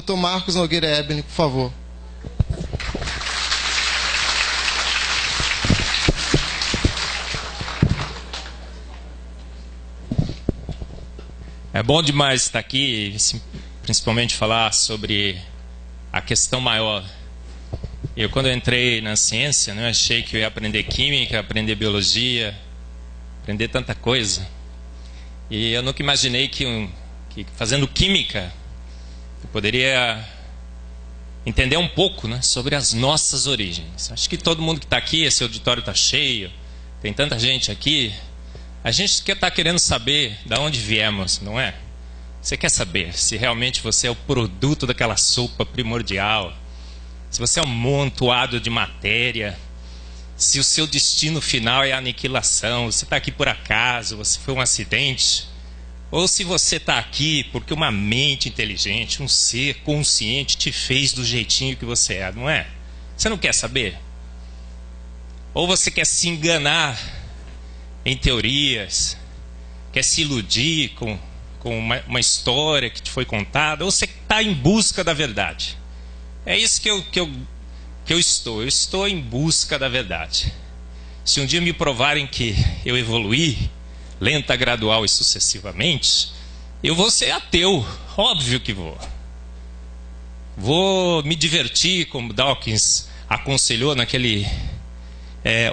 Dr. Marcos Nogueira Ebling, por favor. É bom demais estar aqui, principalmente falar sobre a questão maior. Quando eu entrei na ciência, eu achei que eu ia aprender química, aprender biologia, aprender tanta coisa. E eu nunca imaginei que fazendo química eu poderia entender um pouco, sobre as nossas origens. Acho que todo mundo que está aqui, esse auditório está cheio, tem tanta gente aqui. A gente está querendo saber de onde viemos, não é? Você quer saber se realmente você é o produto daquela sopa primordial, se você é um amontoado de matéria, se o seu destino final é a aniquilação, você está aqui por acaso, você foi um acidente, ou se você está aqui porque uma mente inteligente, um ser consciente te fez do jeitinho que você é, não é? Você não quer saber? Ou você quer se enganar em teorias, quer se iludir com uma história que te foi contada, ou você está em busca da verdade? É isso que eu estou. Eu estou em busca da verdade. Se um dia me provarem que eu evoluí, lenta, gradual e sucessivamente, eu vou ser ateu. Óbvio que vou. Vou me divertir, como Dawkins aconselhou naquele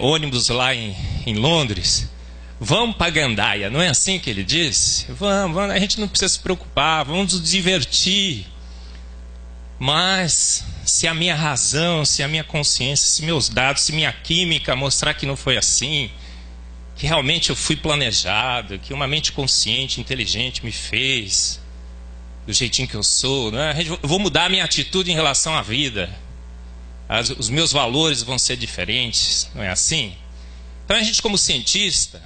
ônibus lá em Londres. Vamos para Gandaia, não é assim que ele disse? Vamos, a gente não precisa se preocupar, vamos nos divertir. Mas se a minha razão, se a minha consciência, se meus dados, se minha química mostrar que não foi assim, que realmente eu fui planejado, que uma mente consciente, inteligente me fez do jeitinho que eu sou, eu vou mudar a minha atitude em relação à vida. Os meus valores vão ser diferentes, não é assim? Então a gente, como cientista,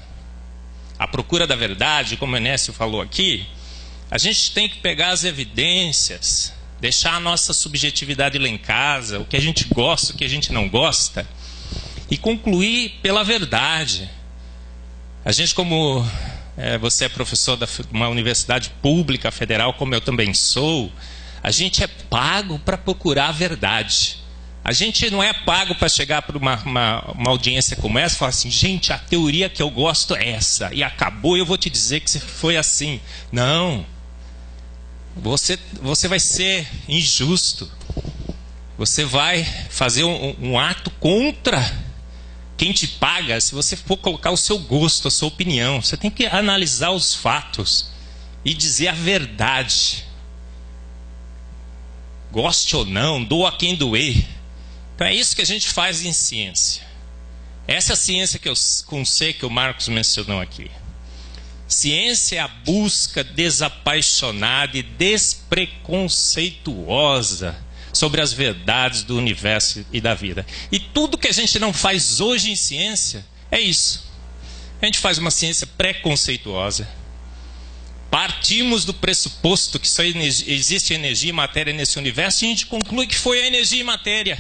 à procura da verdade, como o Enécio falou aqui, a gente tem que pegar as evidências, deixar a nossa subjetividade lá em casa, o que a gente gosta, o que a gente não gosta, e concluir pela verdade. A gente, como você é professor de uma universidade pública federal, como eu também sou, a gente é pago para procurar a verdade. A gente não é pago para chegar para uma audiência como essa e falar assim, gente, a teoria que eu gosto é essa, e acabou, eu vou te dizer que foi assim. Não. Você vai ser injusto. Você vai fazer um ato contra quem te paga se você for colocar o seu gosto, a sua opinião. Você tem que analisar os fatos e dizer a verdade. Goste ou não, doa quem doer. Então é isso que a gente faz em ciência. Essa é a ciência com C que o Marcos mencionou aqui. Ciência é a busca desapaixonada e despreconceituosa sobre as verdades do universo e da vida. E tudo que a gente não faz hoje em ciência é isso. A gente faz uma ciência preconceituosa. Partimos do pressuposto que só existe energia e matéria nesse universo e a gente conclui que foi a energia e matéria.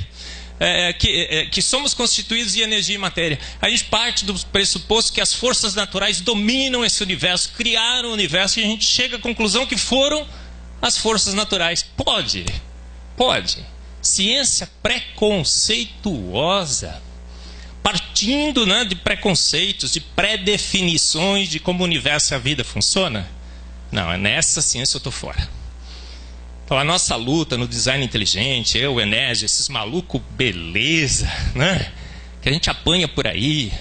Que somos constituídos de energia e matéria. A gente parte do pressuposto que as forças naturais dominam esse universo, criaram o universo, e a gente chega à conclusão que foram as forças naturais. Pode. Ciência preconceituosa, partindo de preconceitos, de pré-definições de como o universo e a vida funciona. Não, nessa ciência eu estou fora. Então a nossa luta no design inteligente, eu, o Enésio, esses malucos, beleza, que a gente apanha por aí,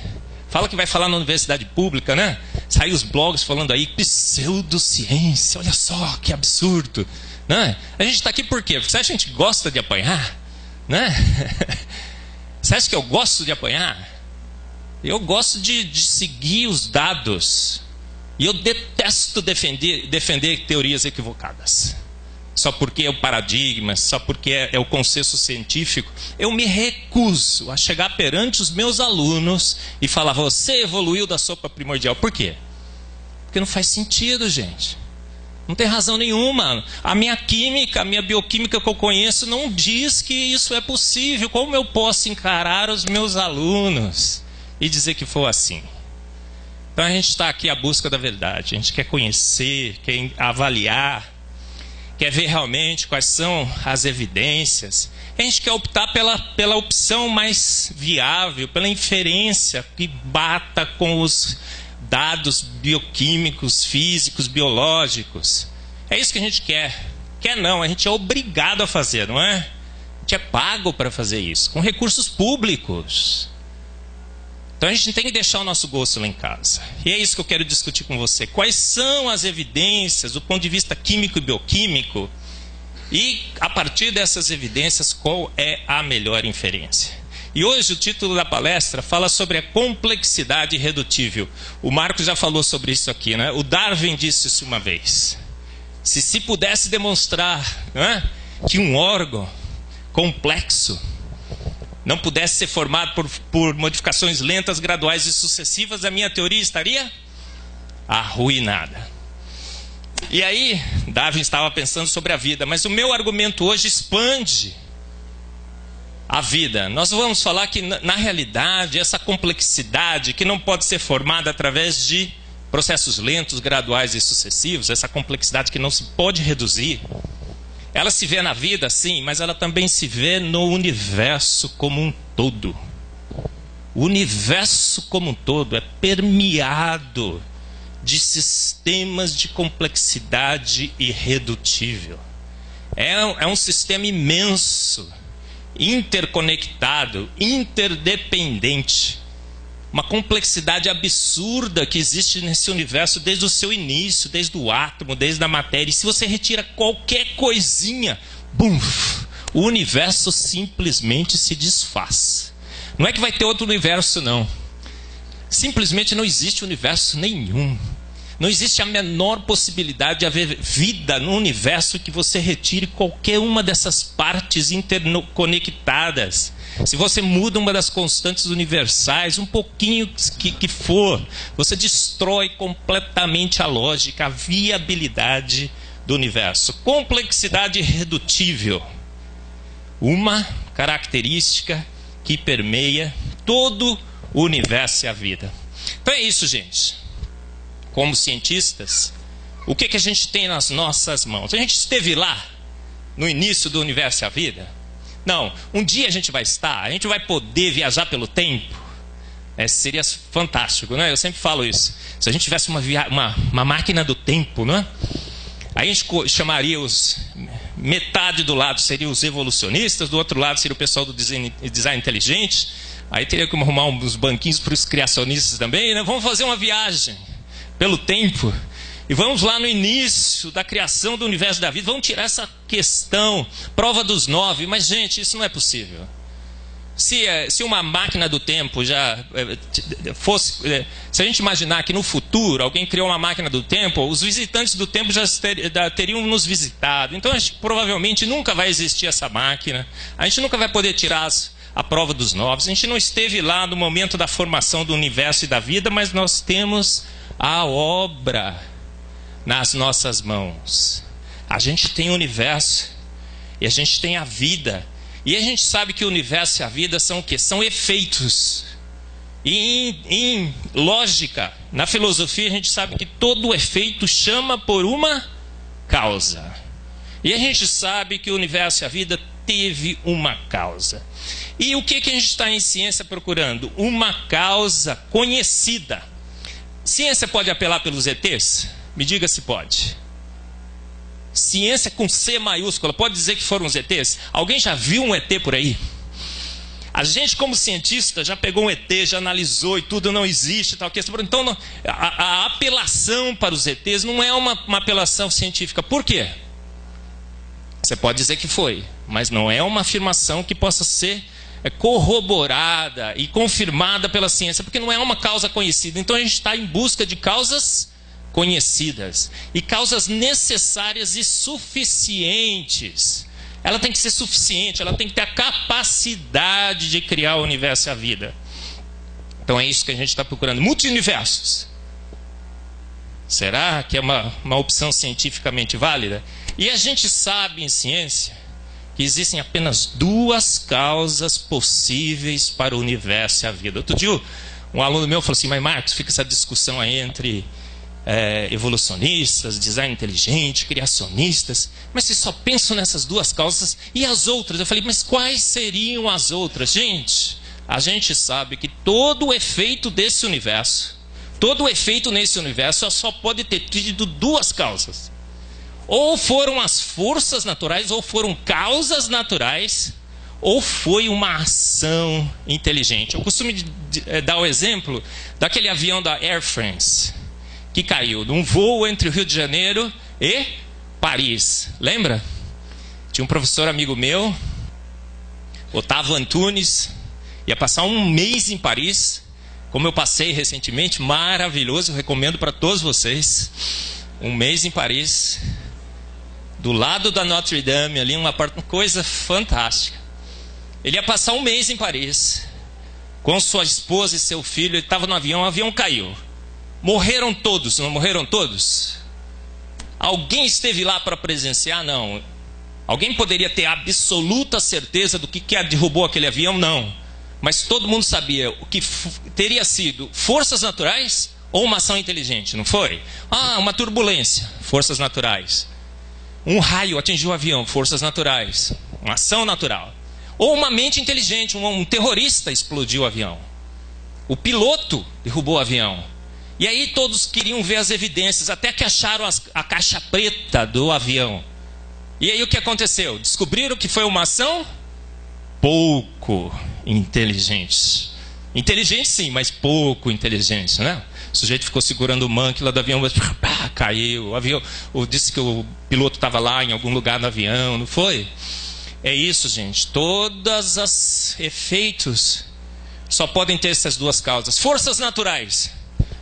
fala que vai falar na universidade pública, sai os blogs falando aí, pseudociência, olha só que absurdo, A gente está aqui por quê? Porque você acha que a gente gosta de apanhar? Você acha que eu gosto de apanhar? Eu gosto de seguir os dados, e eu detesto defender teorias equivocadas. Só porque é o paradigma, só porque é o consenso científico. Eu me recuso a chegar perante os meus alunos e falar, você evoluiu da sopa primordial. Por quê? Porque não faz sentido, gente. Não tem razão nenhuma. A minha química, a minha bioquímica que eu conheço não diz que isso é possível. Como eu posso encarar os meus alunos e dizer que foi assim? Então a gente está aqui à busca da verdade. A gente quer conhecer, quer avaliar. quer ver realmente quais são as evidências. A gente quer optar pela opção mais viável, pela inferência que bata com os dados bioquímicos, físicos, biológicos. É isso que a gente quer. Quer não, a gente é obrigado a fazer, não é? A gente é pago para fazer isso, com recursos públicos. Então a gente tem que deixar o nosso gosto lá em casa. E é isso que eu quero discutir com você. Quais são as evidências do ponto de vista químico e bioquímico? E a partir dessas evidências, qual é a melhor inferência? E hoje o título da palestra fala sobre a complexidade irredutível. O Marcos já falou sobre isso aqui, né? O Darwin disse isso uma vez. Se pudesse demonstrar, né, que um órgão complexo não pudesse ser formado por modificações lentas, graduais e sucessivas, a minha teoria estaria arruinada. E aí, Darwin estava pensando sobre a vida, mas o meu argumento hoje expande a vida. Nós vamos falar que, na realidade, essa complexidade que não pode ser formada através de processos lentos, graduais e sucessivos, essa complexidade que não se pode reduzir, ela se vê na vida, sim, mas ela também se vê no universo como um todo. O universo como um todo é permeado de sistemas de complexidade irredutível. É um sistema imenso, interconectado, interdependente. Uma complexidade absurda que existe nesse universo desde o seu início, desde o átomo, desde a matéria. E se você retira qualquer coisinha, bum, o universo simplesmente se desfaz. Não é que vai ter outro universo, não. Simplesmente não existe universo nenhum. Não existe a menor possibilidade de haver vida no universo que você retire qualquer uma dessas partes interconectadas. Se você muda uma das constantes universais, um pouquinho que for, você destrói completamente a lógica, a viabilidade do universo. Complexidade irredutível. Uma característica que permeia todo o universo e a vida. Então é isso, gente. Como cientistas, o que a gente tem nas nossas mãos? A gente esteve lá no início do universo e a vida? Não, um dia a gente vai poder viajar pelo tempo. Seria fantástico, né? Eu sempre falo isso. Se a gente tivesse uma máquina do tempo, né? Aí a gente chamaria metade do lado seria os evolucionistas, do outro lado seria o pessoal do design inteligente. Aí teria que arrumar uns banquinhos para os criacionistas também, né? Vamos fazer uma viagem pelo tempo. E vamos lá no início da criação do universo da vida. Vamos tirar essa questão, prova dos 9. Mas, gente, isso não é possível. Se uma máquina do tempo já fosse... Se a gente imaginar que no futuro alguém criou uma máquina do tempo, os visitantes do tempo já teriam nos visitado. Então, provavelmente nunca vai existir essa máquina. A gente nunca vai poder tirar a prova dos 9. A gente não esteve lá no momento da formação do universo e da vida, mas nós temos a obra nas nossas mãos. A gente tem o universo e a gente tem a vida. E a gente sabe que o universo e a vida são o quê? São efeitos. E em lógica, na filosofia, a gente sabe que todo efeito chama por uma causa. E a gente sabe que o universo e a vida teve uma causa. E o que a gente está em ciência procurando? Uma causa conhecida. Ciência pode apelar pelos ETs? Me diga se pode. Ciência com C maiúscula, pode dizer que foram os ETs? Alguém já viu um ET por aí? A gente, como cientista, já pegou um ET, já analisou e tudo, não existe. Tal, então, a apelação para os ETs não é uma apelação científica. Por quê? Você pode dizer que foi, mas não é uma afirmação que possa ser corroborada e confirmada pela ciência, porque não é uma causa conhecida. Então, a gente está em busca de causas conhecidas e causas necessárias e suficientes. Ela tem que ser suficiente, ela tem que ter a capacidade de criar o universo e a vida. Então é isso que a gente está procurando. Multiuniversos. Será que é uma opção cientificamente válida? E a gente sabe em ciência que existem apenas 2 causas possíveis para o universo e a vida. Outro dia um aluno meu falou assim: mas Marcos, fica essa discussão aí entre evolucionistas, design inteligente, criacionistas, mas vocês só pensam nessas duas causas e as outras. Eu falei, mas quais seriam as outras? Gente, a gente sabe que todo o efeito desse universo, todo o efeito nesse universo só pode ter tido duas causas. Ou foram as forças naturais, ou foram causas naturais, ou foi uma ação inteligente. Eu costumo dar o exemplo daquele avião da Air France, que caiu num voo entre o Rio de Janeiro e Paris. Lembra? Tinha um professor amigo meu, Otávio Antunes, ia passar um mês em Paris, como eu passei recentemente, maravilhoso, eu recomendo para todos vocês. Um mês em Paris, do lado da Notre Dame, ali, uma coisa fantástica. Ele ia passar um mês em Paris, com sua esposa e seu filho. Ele estava no avião, o avião caiu. Morreram todos, não morreram todos? Alguém esteve lá para presenciar? Não. Alguém poderia ter absoluta certeza do que derrubou aquele avião? Não. Mas todo mundo sabia o que teria sido forças naturais ou uma ação inteligente, não foi? Ah, uma turbulência, forças naturais. Um raio atingiu o avião, forças naturais, uma ação natural. Ou uma mente inteligente, um terrorista explodiu o avião. O piloto derrubou o avião. E aí todos queriam ver as evidências, até que acharam a caixa preta do avião. E aí o que aconteceu? Descobriram que foi uma ação pouco inteligente. Inteligente sim, mas pouco inteligente, né? O sujeito ficou segurando o manque lá do avião, mas caiu. O avião, disse que o piloto estava lá em algum lugar no avião, não foi? É isso, gente. Todos os efeitos só podem ter essas duas causas. Forças naturais.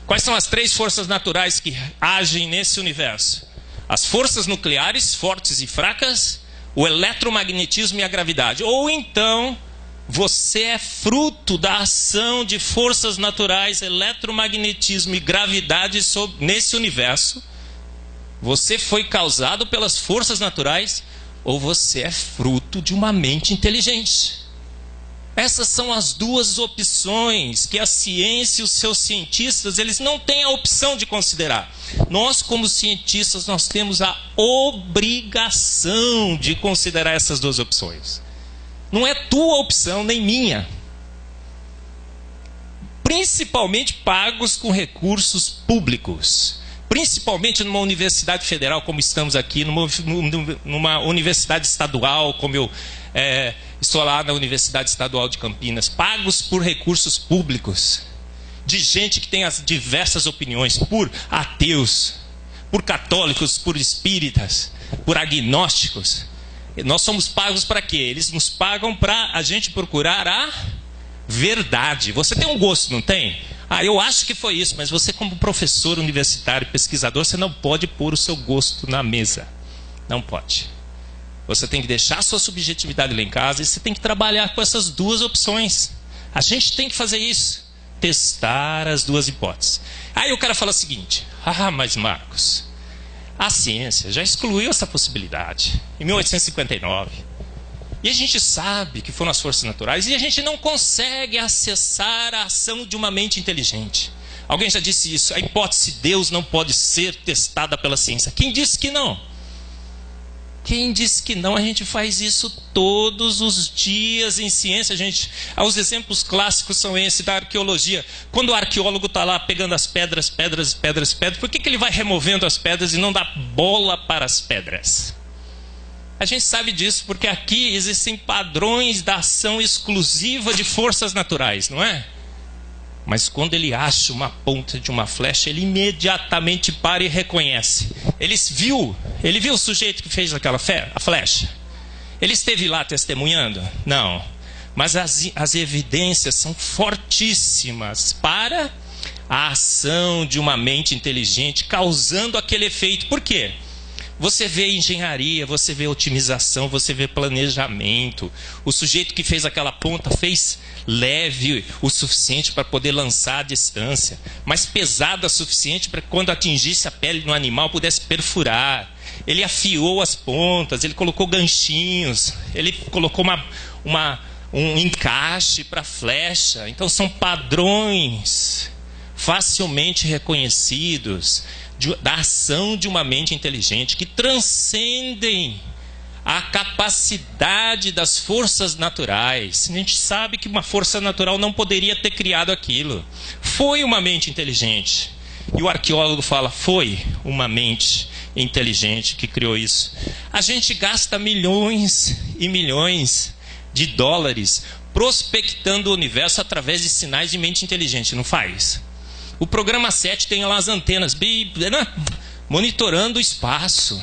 Quais são as três forças naturais que agem nesse universo? As forças nucleares, fortes e fracas, o eletromagnetismo e a gravidade. Ou então, você é fruto da ação de forças naturais, eletromagnetismo e gravidade nesse universo. Você foi causado pelas forças naturais, ou você é fruto de uma mente inteligente. Essas são as duas opções que a ciência e os seus cientistas, eles não têm a opção de considerar. Nós, como cientistas, nós temos a obrigação de considerar essas duas opções. Não é tua opção, nem minha. Principalmente pagos com recursos públicos. Principalmente numa universidade federal, como estamos aqui, numa universidade estadual, como eu estou lá na Universidade Estadual de Campinas, pagos por recursos públicos, de gente que tem as diversas opiniões, por ateus, por católicos, por espíritas, por agnósticos. Nós somos pagos para quê? Eles nos pagam para a gente procurar a verdade. Você tem um gosto, não tem? Ah, eu acho que foi isso, mas você, como professor universitário, pesquisador, você não pode pôr o seu gosto na mesa. Não pode. Você tem que deixar a sua subjetividade lá em casa e você tem que trabalhar com essas duas opções. A gente tem que fazer isso. Testar as duas hipóteses. Aí o cara fala o seguinte: ah, mas Marcos, a ciência já excluiu essa possibilidade em 1859. E a gente sabe que foram as forças naturais e a gente não consegue acessar a ação de uma mente inteligente. Alguém já disse isso: a hipótese de Deus não pode ser testada pela ciência. Quem disse que não? Quem disse que não? A gente faz isso todos os dias em ciência, gente. Os exemplos clássicos são esse da arqueologia. Quando o arqueólogo está lá pegando as pedras, por que ele vai removendo as pedras e não dá bola para as pedras? A gente sabe disso porque aqui existem padrões da ação exclusiva de forças naturais, não é? Mas quando ele acha uma ponta de uma flecha, ele imediatamente para e reconhece. Ele viu o sujeito que fez a flecha? Ele esteve lá testemunhando? Não. Mas as evidências são fortíssimas para a ação de uma mente inteligente, causando aquele efeito. Por quê? Você vê engenharia, você vê otimização, você vê planejamento. O sujeito que fez aquela ponta fez leve o suficiente para poder lançar a distância, mas pesada o suficiente para que quando atingisse a pele do animal pudesse perfurar. Ele afiou as pontas, ele colocou ganchinhos, ele colocou um encaixe para a flecha. Então são padrões facilmente reconhecidos da ação de uma mente inteligente, que transcendem a capacidade das forças naturais. A gente sabe que uma força natural não poderia ter criado aquilo. Foi uma mente inteligente. E o arqueólogo fala, foi uma mente inteligente que criou isso. A gente gasta milhões e milhões de dólares prospectando o universo através de sinais de mente inteligente, não faz? O programa 7 tem lá as antenas monitorando o espaço.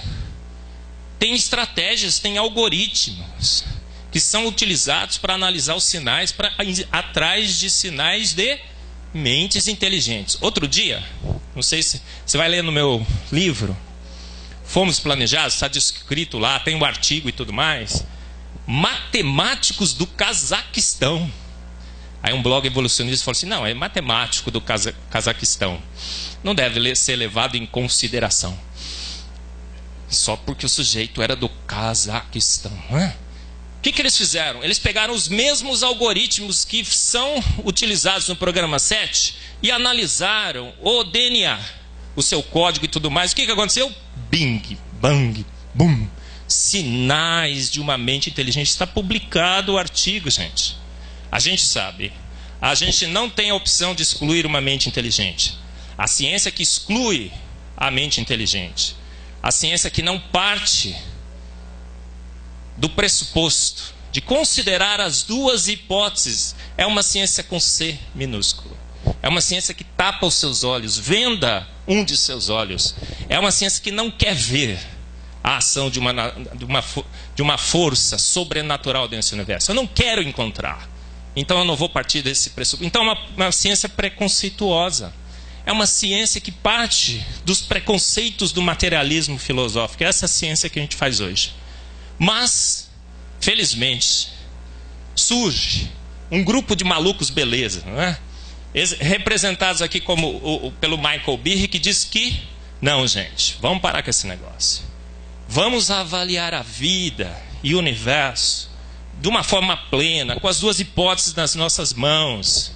Tem estratégias, tem algoritmos que são utilizados para analisar os sinais, para ir atrás de sinais de mentes inteligentes. Outro dia, não sei se você vai ler no meu livro, Fomos Planejados, está descrito lá, tem um artigo e tudo mais. Matemáticos do Cazaquistão. Aí um blog evolucionista falou assim, não, é matemático do Cazaquistão. Não deve ser levado em consideração. Só porque o sujeito era do Cazaquistão. O que eles fizeram? Eles pegaram os mesmos algoritmos que são utilizados no programa 7 e analisaram o DNA, o seu código e tudo mais. O que aconteceu? Bing, bang, boom. Sinais de uma mente inteligente. Está publicado o artigo, gente. A gente sabe. A gente não tem a opção de excluir uma mente inteligente. A ciência que exclui a mente inteligente. A ciência que não parte do pressuposto de considerar as duas hipóteses é uma ciência com C minúsculo. É uma ciência que tapa os seus olhos, venda um de seus olhos. É uma ciência que não quer ver a ação de uma força sobrenatural desse universo. Eu não quero encontrar. Então eu não vou partir desse pressuposto. Então é uma ciência preconceituosa. É uma ciência que parte dos preconceitos do materialismo filosófico. É essa ciência que a gente faz hoje. Mas, felizmente, surge um grupo de malucos beleza, não é? Representados aqui pelo Michael Behe, que diz que, não, gente, vamos parar com esse negócio. Vamos avaliar a vida e o universo de uma forma plena, com as duas hipóteses nas nossas mãos.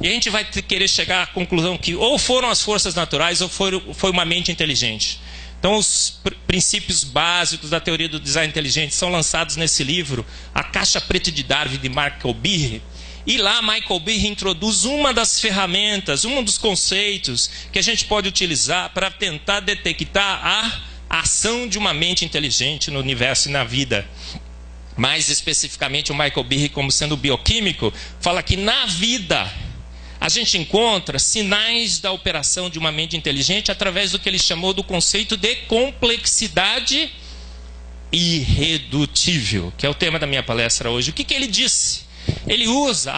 E a gente vai querer chegar à conclusão que ou foram as forças naturais ou foi uma mente inteligente. Então, os princípios básicos da teoria do design inteligente são lançados nesse livro, A Caixa Preta de Darwin, de Michael Behe. E lá, Michael Behe introduz uma das ferramentas, um dos conceitos que a gente pode utilizar para tentar detectar a ação de uma mente inteligente no universo e na vida. Mais especificamente, o Michael Behe, como sendo bioquímico, fala que na vida a gente encontra sinais da operação de uma mente inteligente através do que ele chamou do conceito de complexidade irredutível, que é o tema da minha palestra hoje. O que ele disse? Ele usa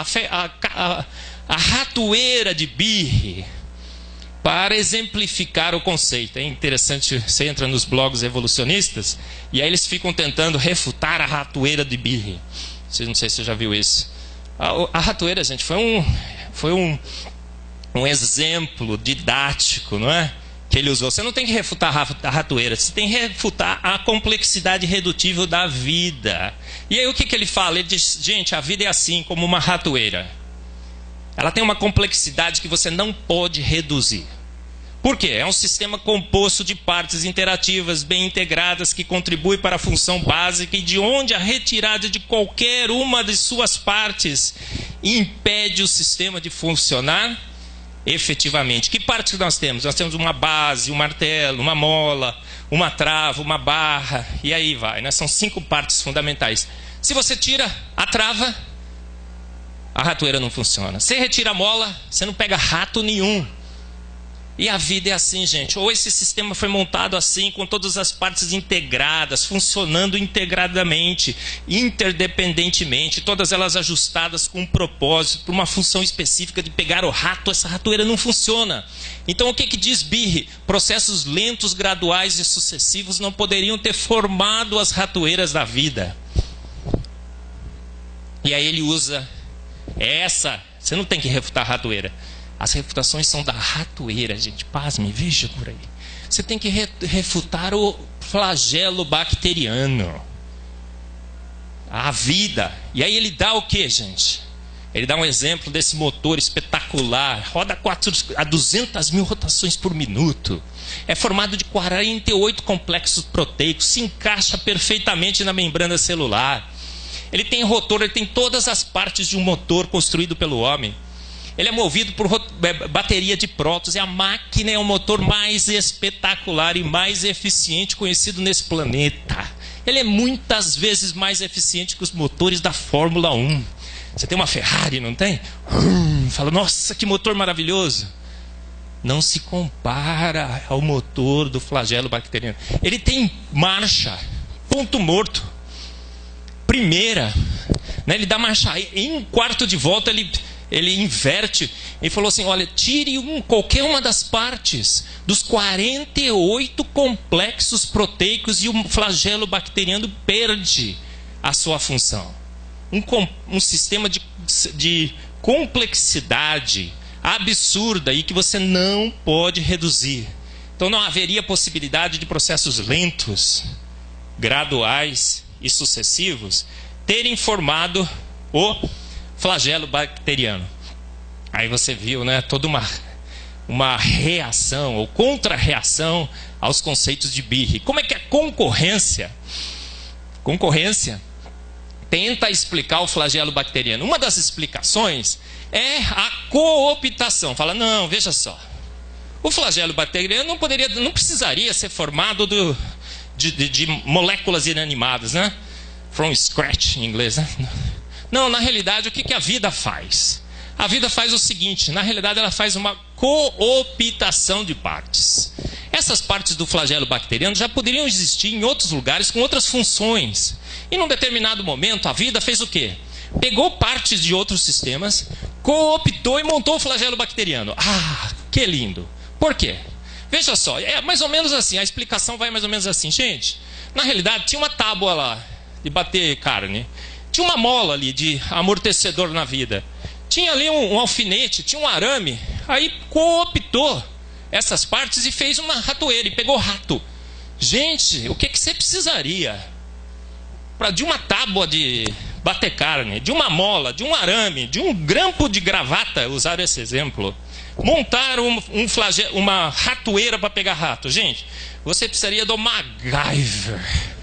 a ratoeira de Behe para exemplificar o conceito. É interessante, você entra nos blogs evolucionistas e aí eles ficam tentando refutar a ratoeira de Behe. Não sei se você já viu isso. A ratoeira, gente, foi um exemplo didático, não é? Que ele usou. Você não tem que refutar a ratoeira, você tem que refutar a complexidade irredutível da vida. E aí o que ele fala? Ele diz, gente, a vida é assim, como uma ratoeira. Ela tem uma complexidade que você não pode reduzir. Por quê? É um sistema composto de partes interativas, bem integradas, que contribui para a função básica e de onde a retirada de qualquer uma de suas partes impede o sistema de funcionar efetivamente. Que partes nós temos? Nós temos uma base, um martelo, uma mola, uma trava, uma barra, e aí vai, né? São 5 partes fundamentais. Se você tira a trava, a ratoeira não funciona. Você retira a mola, você não pega rato nenhum. E a vida é assim, gente. Ou esse sistema foi montado assim, com todas as partes integradas, funcionando integradamente, interdependentemente, todas elas ajustadas com um propósito, para uma função específica de pegar o rato. Essa ratoeira não funciona. Então o que diz Behe? Processos lentos, graduais e sucessivos não poderiam ter formado as ratoeiras da vida. E aí ele usa você não tem que refutar a ratoeira. As refutações são da ratoeira, gente. Pasme, veja por aí. Você tem que refutar o flagelo bacteriano. A vida. E aí ele dá o que, gente? Ele dá um exemplo desse motor espetacular, roda a 200 mil rotações por minuto, é formado de 48 complexos proteicos, se encaixa perfeitamente na membrana celular. Ele tem rotor, ele tem todas as partes de um motor construído pelo homem. Ele é movido por bateria de prótons, e a máquina é o motor mais espetacular e mais eficiente conhecido nesse planeta. Ele é muitas vezes mais eficiente que os motores da Fórmula 1. Você tem uma Ferrari, não tem? Fala, nossa, que motor maravilhoso. Não se compara ao motor do flagelo bacteriano. Ele tem marcha, ponto morto, primeira, né? Ele dá marcha, em um quarto de volta ele inverte. Ele falou assim, olha, tire qualquer uma das partes dos 48 complexos proteicos e o flagelo bacteriano perde a sua função. Um sistema de complexidade absurda e que você não pode reduzir. Então não haveria possibilidade de processos lentos, graduais e sucessivos terem formado o flagelo bacteriano. Aí você viu, né, toda uma reação ou contra-reação aos conceitos de Behe. Como é que a concorrência tenta explicar o flagelo bacteriano? Uma das explicações é a cooptação. Fala, não, veja só, o flagelo bacteriano não precisaria ser formado de moléculas inanimadas, né? From scratch, em inglês, né? Não, na realidade, o que a vida faz? A vida faz o seguinte, na realidade ela faz uma cooptação de partes. Essas partes do flagelo bacteriano já poderiam existir em outros lugares com outras funções. E num determinado momento a vida fez o quê? Pegou partes de outros sistemas, cooptou e montou o flagelo bacteriano. Ah, que lindo! Por quê? Veja só, é mais ou menos assim, a explicação vai mais ou menos assim. Gente, na realidade tinha uma tábua lá de bater carne, tinha uma mola ali de amortecedor na vida, tinha ali um alfinete, tinha um arame, aí cooptou essas partes e fez uma ratoeira e pegou rato. Gente, o que você precisaria de uma tábua de bater carne, de uma mola, de um arame, de um grampo de gravata, usar esse exemplo, montar uma ratoeira para pegar rato? Gente, você precisaria do MacGyver.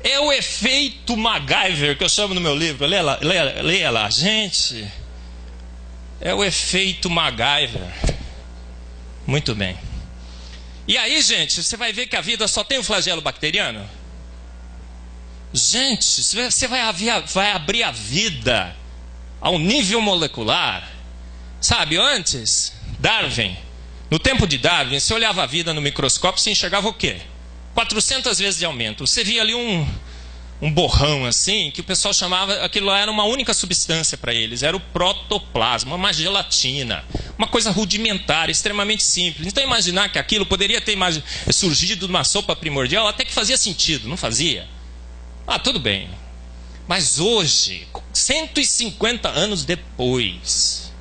É o efeito MacGyver que eu chamo no meu livro. Leia lá. Gente, é o efeito MacGyver. Muito bem. E aí, gente, você vai ver que a vida só tem o flagelo bacteriano? Gente, você vai abrir a vida ao nível molecular. Sabe, antes, Darwin, no tempo de Darwin, você olhava a vida no microscópio, você enxergava o quê? 400 vezes de aumento. Você via ali um borrão assim, que o pessoal chamava, aquilo lá era uma única substância para eles, era o protoplasma, uma gelatina, uma coisa rudimentar, extremamente simples. Então imaginar que aquilo poderia ter surgido de uma sopa primordial, até que fazia sentido, não fazia? Ah, tudo bem. Mas hoje, 150 anos depois,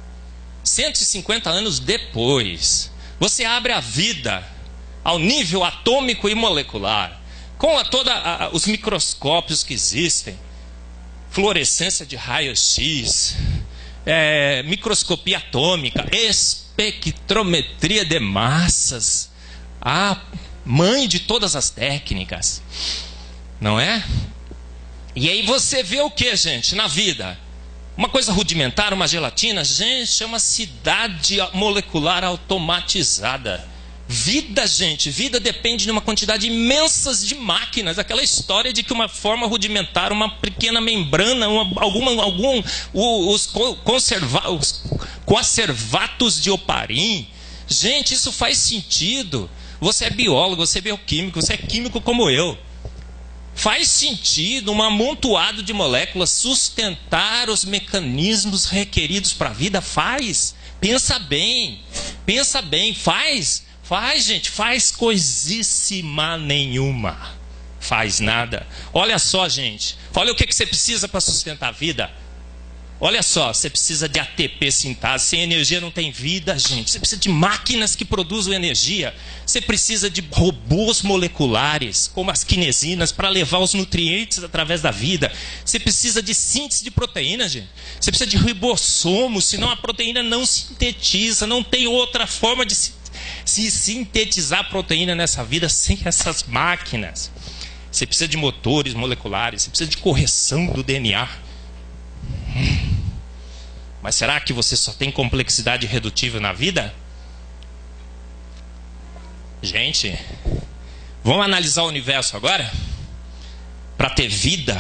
você abre a vida ao nível atômico e molecular, com os microscópios que existem, fluorescência de raio-x, microscopia atômica, espectrometria de massas, a mãe de todas as técnicas, não é? E aí você vê o que, gente, na vida? Uma coisa rudimentar, uma gelatina, gente, é uma cidade molecular automatizada. Vida, gente, vida depende de uma quantidade imensa de máquinas. Aquela história de que uma forma rudimentar, uma pequena membrana, os coacervatos de oparim. Gente, isso faz sentido. Você é biólogo, você é bioquímico, você é químico como eu. Faz sentido um amontoado de moléculas sustentar os mecanismos requeridos para a vida? Faz. Pensa bem, faz. Faz, gente, faz coisíssima nenhuma. Faz nada. Olha só, gente. Olha o que você precisa para sustentar a vida. Olha só, você precisa de ATP sintase. Sem energia não tem vida, gente. Você precisa de máquinas que produzam energia. Você precisa de robôs moleculares, como as quinesinas, para levar os nutrientes através da vida. Você precisa de síntese de proteína, gente. Você precisa de ribossomos, senão a proteína não sintetiza. Não tem outra forma de se sintetizar proteína nessa vida sem essas máquinas. Você precisa de motores moleculares. Você precisa de correção do DNA. Mas será que você só tem complexidade redutível na vida? Gente, vamos analisar o universo agora? Para ter vida,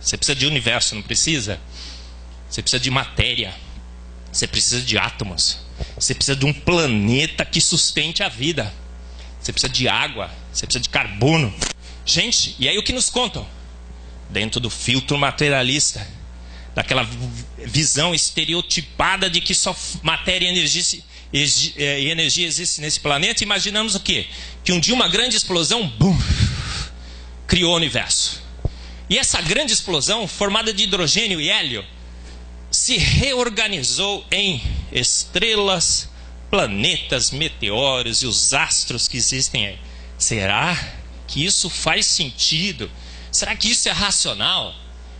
você precisa de universo, não precisa? Você precisa de matéria. Você precisa de átomos. Você precisa de um planeta que sustente a vida. Você precisa de água. Você precisa de carbono. Gente, e aí o que nos contam? Dentro do filtro materialista, daquela visão estereotipada de que só matéria e energia existe nesse planeta, imaginamos o quê? Que um dia uma grande explosão, bum, criou o universo. E essa grande explosão, formada de hidrogênio e hélio, se reorganizou em estrelas, planetas, meteoros e os astros que existem aí. Será que isso faz sentido? Será que isso é racional?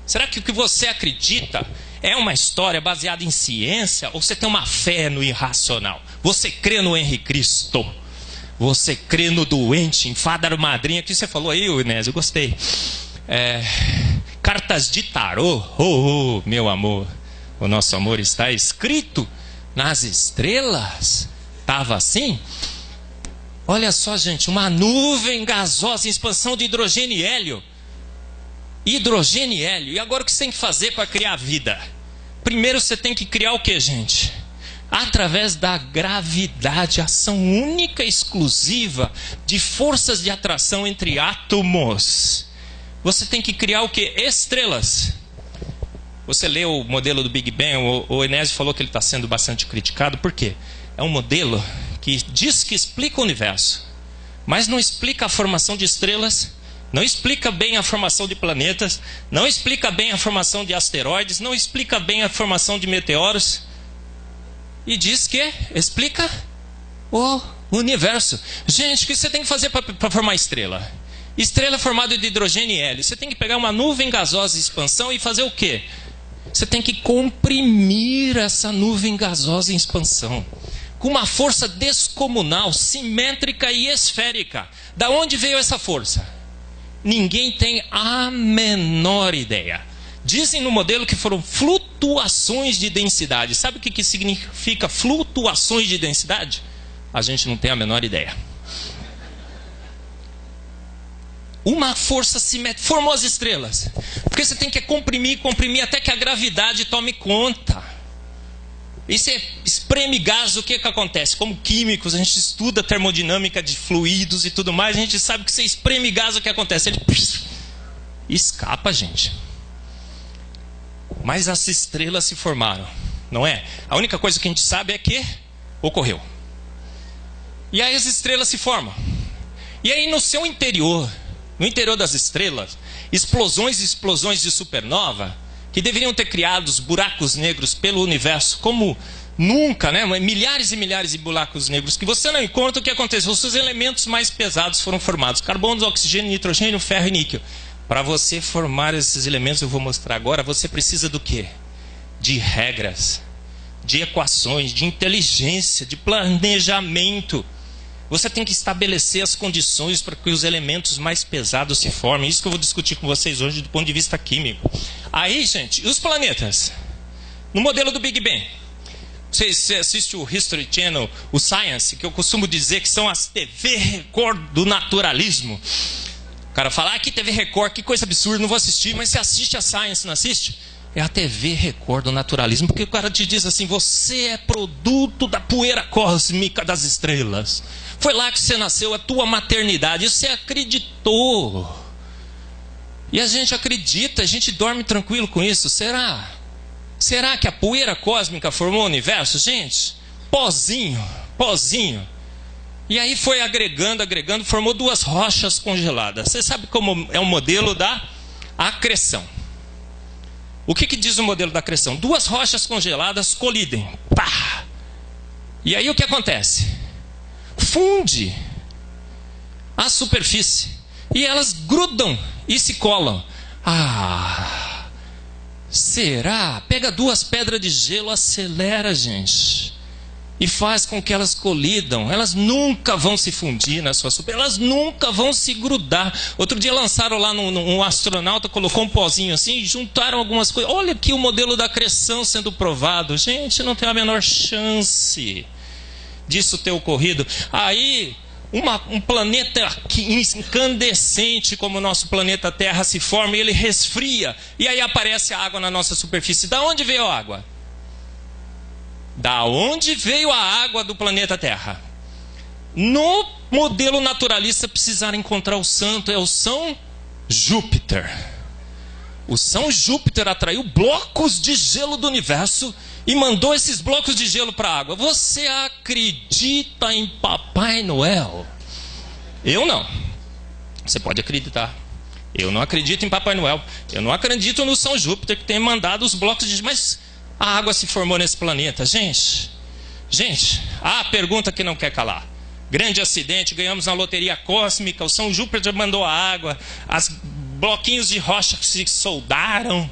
Será que o que você acredita é uma história baseada em ciência ou você tem uma fé no irracional? Você crê no Henri Cristo? Você crê no doente, em fada madrinha? Que você falou aí, Inésio, eu gostei. Cartas de tarô? Oh, meu amor, o nosso amor está escrito nas estrelas. Estava assim? Olha só, gente, uma nuvem gasosa em expansão de hidrogênio e hélio. Hidrogênio e hélio. E agora o que você tem que fazer para criar vida? Primeiro você tem que criar o que, gente? Através da gravidade, ação única e exclusiva de forças de atração entre átomos. Você tem que criar o que? Estrelas. Você lê o modelo do Big Bang, o Enésio falou que ele está sendo bastante criticado. Por quê? É um modelo que diz que explica o universo, mas não explica a formação de estrelas, não explica bem a formação de planetas, não explica bem a formação de asteroides, não explica bem a formação de meteoros. E diz que explica o universo. Gente, o que você tem que fazer para formar estrela? Estrela formada de hidrogênio e hélio. Você tem que pegar uma nuvem gasosa em expansão e fazer o quê? Você tem que comprimir essa nuvem gasosa em expansão com uma força descomunal, simétrica e esférica. Da onde veio essa força? Ninguém tem a menor ideia. Dizem no modelo que foram flutuações de densidade. Sabe o que significa flutuações de densidade? A gente não tem a menor ideia. Uma força simétrica formou as estrelas. Porque você tem que comprimir até que a gravidade tome conta. E você espreme gás, o que acontece? Como químicos, a gente estuda termodinâmica de fluidos e tudo mais, a gente sabe que você espreme gás, o que acontece? Ele escapa, gente. Mas as estrelas se formaram, não é? A única coisa que a gente sabe é que ocorreu. E aí as estrelas se formam. E aí no seu interior, no interior das estrelas, explosões e explosões de supernova, que deveriam ter criado os buracos negros pelo universo como nunca, né? Milhares e milhares de buracos negros que você não encontra. O que aconteceu? Os seus elementos mais pesados foram formados: carbono, oxigênio, nitrogênio, ferro e níquel. Para você formar esses elementos, eu vou mostrar agora, você precisa do quê? De regras, de equações, de inteligência, de planejamento. Você tem que estabelecer as condições para que os elementos mais pesados se formem. Isso que eu vou discutir com vocês hoje do ponto de vista químico. Aí, gente, e os planetas? No modelo do Big Bang. Você assiste o History Channel, o Science, que eu costumo dizer que são as TV Record do naturalismo. O cara fala, que TV Record, que coisa absurda, não vou assistir. Mas você assiste a Science, não assiste? É a TV Record do naturalismo, porque o cara te diz assim, você é produto da poeira cósmica das estrelas. Foi lá que você nasceu, a tua maternidade, e você acreditou. E a gente acredita, a gente dorme tranquilo com isso. Será? Será que a poeira cósmica formou o universo? Gente, pozinho. E aí foi agregando, formou duas rochas congeladas. Você sabe como é o modelo da acreção. O que diz o modelo da acreção? Duas rochas congeladas colidem. Pá! E aí o que acontece? Funde a superfície. E elas grudam e se colam. Ah! Será? Pega duas pedras de gelo, acelera, gente. E faz com que elas colidam. Elas nunca vão se fundir na sua superfície. Elas nunca vão se grudar. Outro dia lançaram lá um astronauta, colocou um pozinho assim e juntaram algumas coisas. Olha aqui o modelo da acreção sendo provado. Gente, não tem a menor chance disso ter ocorrido. Aí, um planeta incandescente como o nosso planeta Terra se forma e ele resfria. E aí aparece a água na nossa superfície. Da onde veio a água? Da onde veio a água do planeta Terra? No modelo naturalista precisaram encontrar o santo, é o São Júpiter. O São Júpiter atraiu blocos de gelo do universo e mandou esses blocos de gelo para a água. Você acredita em Papai Noel? Eu não. Você pode acreditar. Eu não acredito em Papai Noel. Eu não acredito no São Júpiter que tem mandado os blocos de gelo. Mas a água se formou nesse planeta. Gente, a pergunta que não quer calar. Grande acidente, ganhamos na loteria cósmica, o São Júpiter mandou a água, os bloquinhos de rocha se soldaram,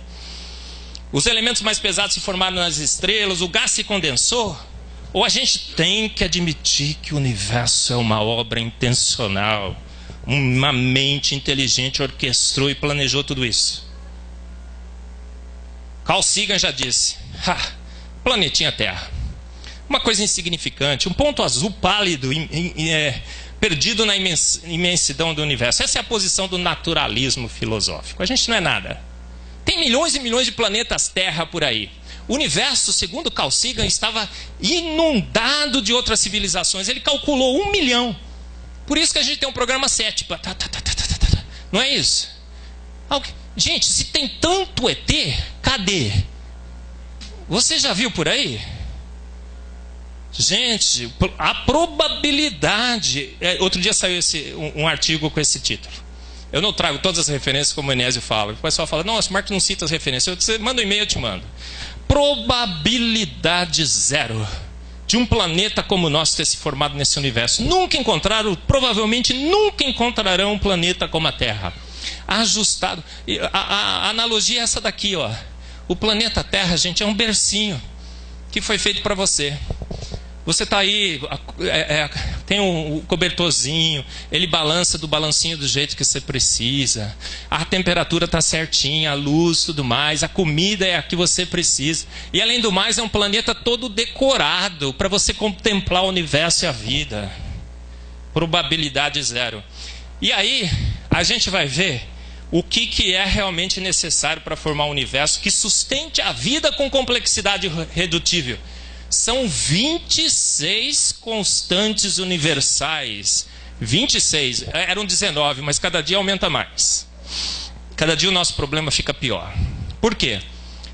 os elementos mais pesados se formaram nas estrelas, o gás se condensou. Ou a gente tem que admitir que o universo é uma obra intencional, uma mente inteligente orquestrou e planejou tudo isso. Carl Sagan já disse, planetinha Terra, uma coisa insignificante, um ponto azul pálido, perdido na imensidão do universo. Essa é a posição do naturalismo filosófico. A gente não é nada. Tem milhões e milhões de planetas Terra por aí. O universo, segundo Carl Sagan, estava inundado de outras civilizações. Ele calculou 1 milhão. Por isso que a gente tem um programa 7. Não é isso? Gente, se tem tanto ET, cadê? Você já viu por aí? Gente, a probabilidade... Outro dia saiu um artigo com esse título. Eu não trago todas as referências como o Enésio fala. O pessoal fala, nossa, o Marco não cita as referências. Você manda um e-mail, eu te mando. Probabilidade zero de um planeta como o nosso ter se formado nesse universo. Nunca encontraram, provavelmente nunca encontrarão um planeta como a Terra. Ajustado. A analogia é essa daqui, ó. O planeta Terra, gente, é um bercinho que foi feito para você. Você está aí, tem um cobertorzinho, ele balança do balancinho do jeito que você precisa, a temperatura está certinha, a luz, tudo mais, a comida é a que você precisa. E além do mais, é um planeta todo decorado para você contemplar o universo e a vida. Probabilidade zero. E aí, a gente vai ver o que é realmente necessário para formar um universo que sustente a vida com complexidade redutível. São 26 constantes universais. 26, eram 19, mas cada dia aumenta mais. Cada dia o nosso problema fica pior. Por quê?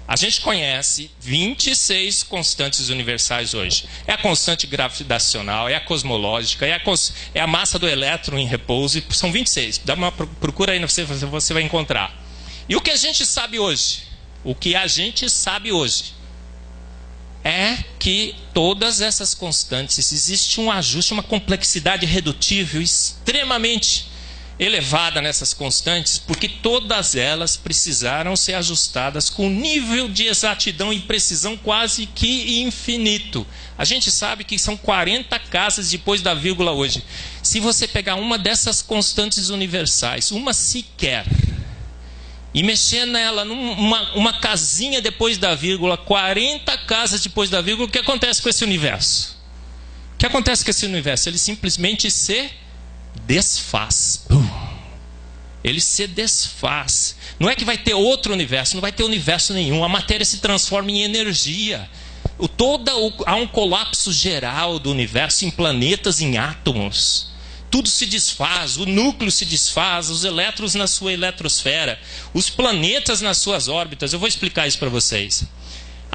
A gente conhece 26 constantes universais hoje. É a constante gravitacional, é a cosmológica, é a massa do elétron em repouso. São 26. Dá uma procura aí, você vai encontrar. E o que a gente sabe hoje? O que a gente sabe hoje é que todas essas constantes, existe um ajuste, uma complexidade redutível extremamente elevada nessas constantes, porque todas elas precisaram ser ajustadas com nível de exatidão e precisão quase que infinito. A gente sabe que são 40 casas depois da vírgula hoje. Se você pegar uma dessas constantes universais, uma sequer, e mexer nela uma casinha depois da vírgula, 40 casas depois da vírgula, o que acontece com esse universo? O que acontece com esse universo? Ele simplesmente se desfaz. Ele se desfaz. Não é que vai ter outro universo, não vai ter universo nenhum. A matéria se transforma em energia. Há um colapso geral do universo em planetas, em átomos. Tudo se desfaz, o núcleo se desfaz, os elétrons na sua eletrosfera, os planetas nas suas órbitas. Eu vou explicar isso para vocês.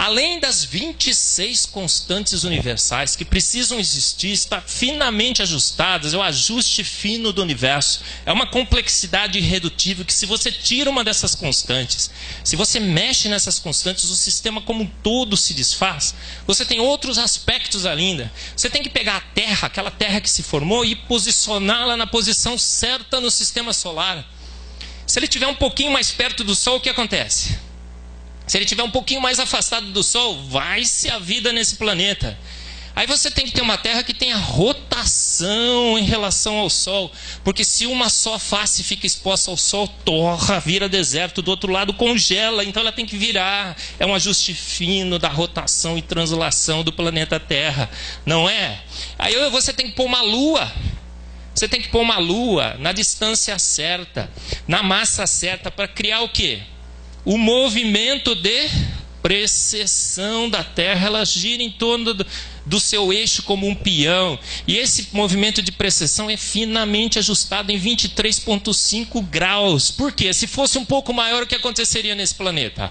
Além das 26 constantes universais que precisam existir, estar finamente ajustadas, é o ajuste fino do universo. É uma complexidade irredutível que, se você tira uma dessas constantes, se você mexe nessas constantes, o sistema como um todo se desfaz. Você tem outros aspectos ainda. Você tem que pegar a Terra, aquela Terra que se formou, e posicioná-la na posição certa no sistema solar. Se ele estiver um pouquinho mais perto do Sol, o que acontece? Se ele estiver um pouquinho mais afastado do Sol, vai-se a vida nesse planeta. Aí você tem que ter uma Terra que tenha rotação em relação ao Sol. Porque se uma só face fica exposta ao Sol, torra, vira deserto. Do outro lado congela, então ela tem que virar. É um ajuste fino da rotação e translação do planeta Terra. Não é? Aí você tem que pôr uma Lua. Você tem que pôr uma Lua na distância certa, na massa certa, para criar o quê? O movimento de precessão da Terra. Ela gira em torno do seu eixo como um peão. E esse movimento de precessão é finamente ajustado em 23,5 graus. Por quê? Se fosse um pouco maior, o que aconteceria nesse planeta?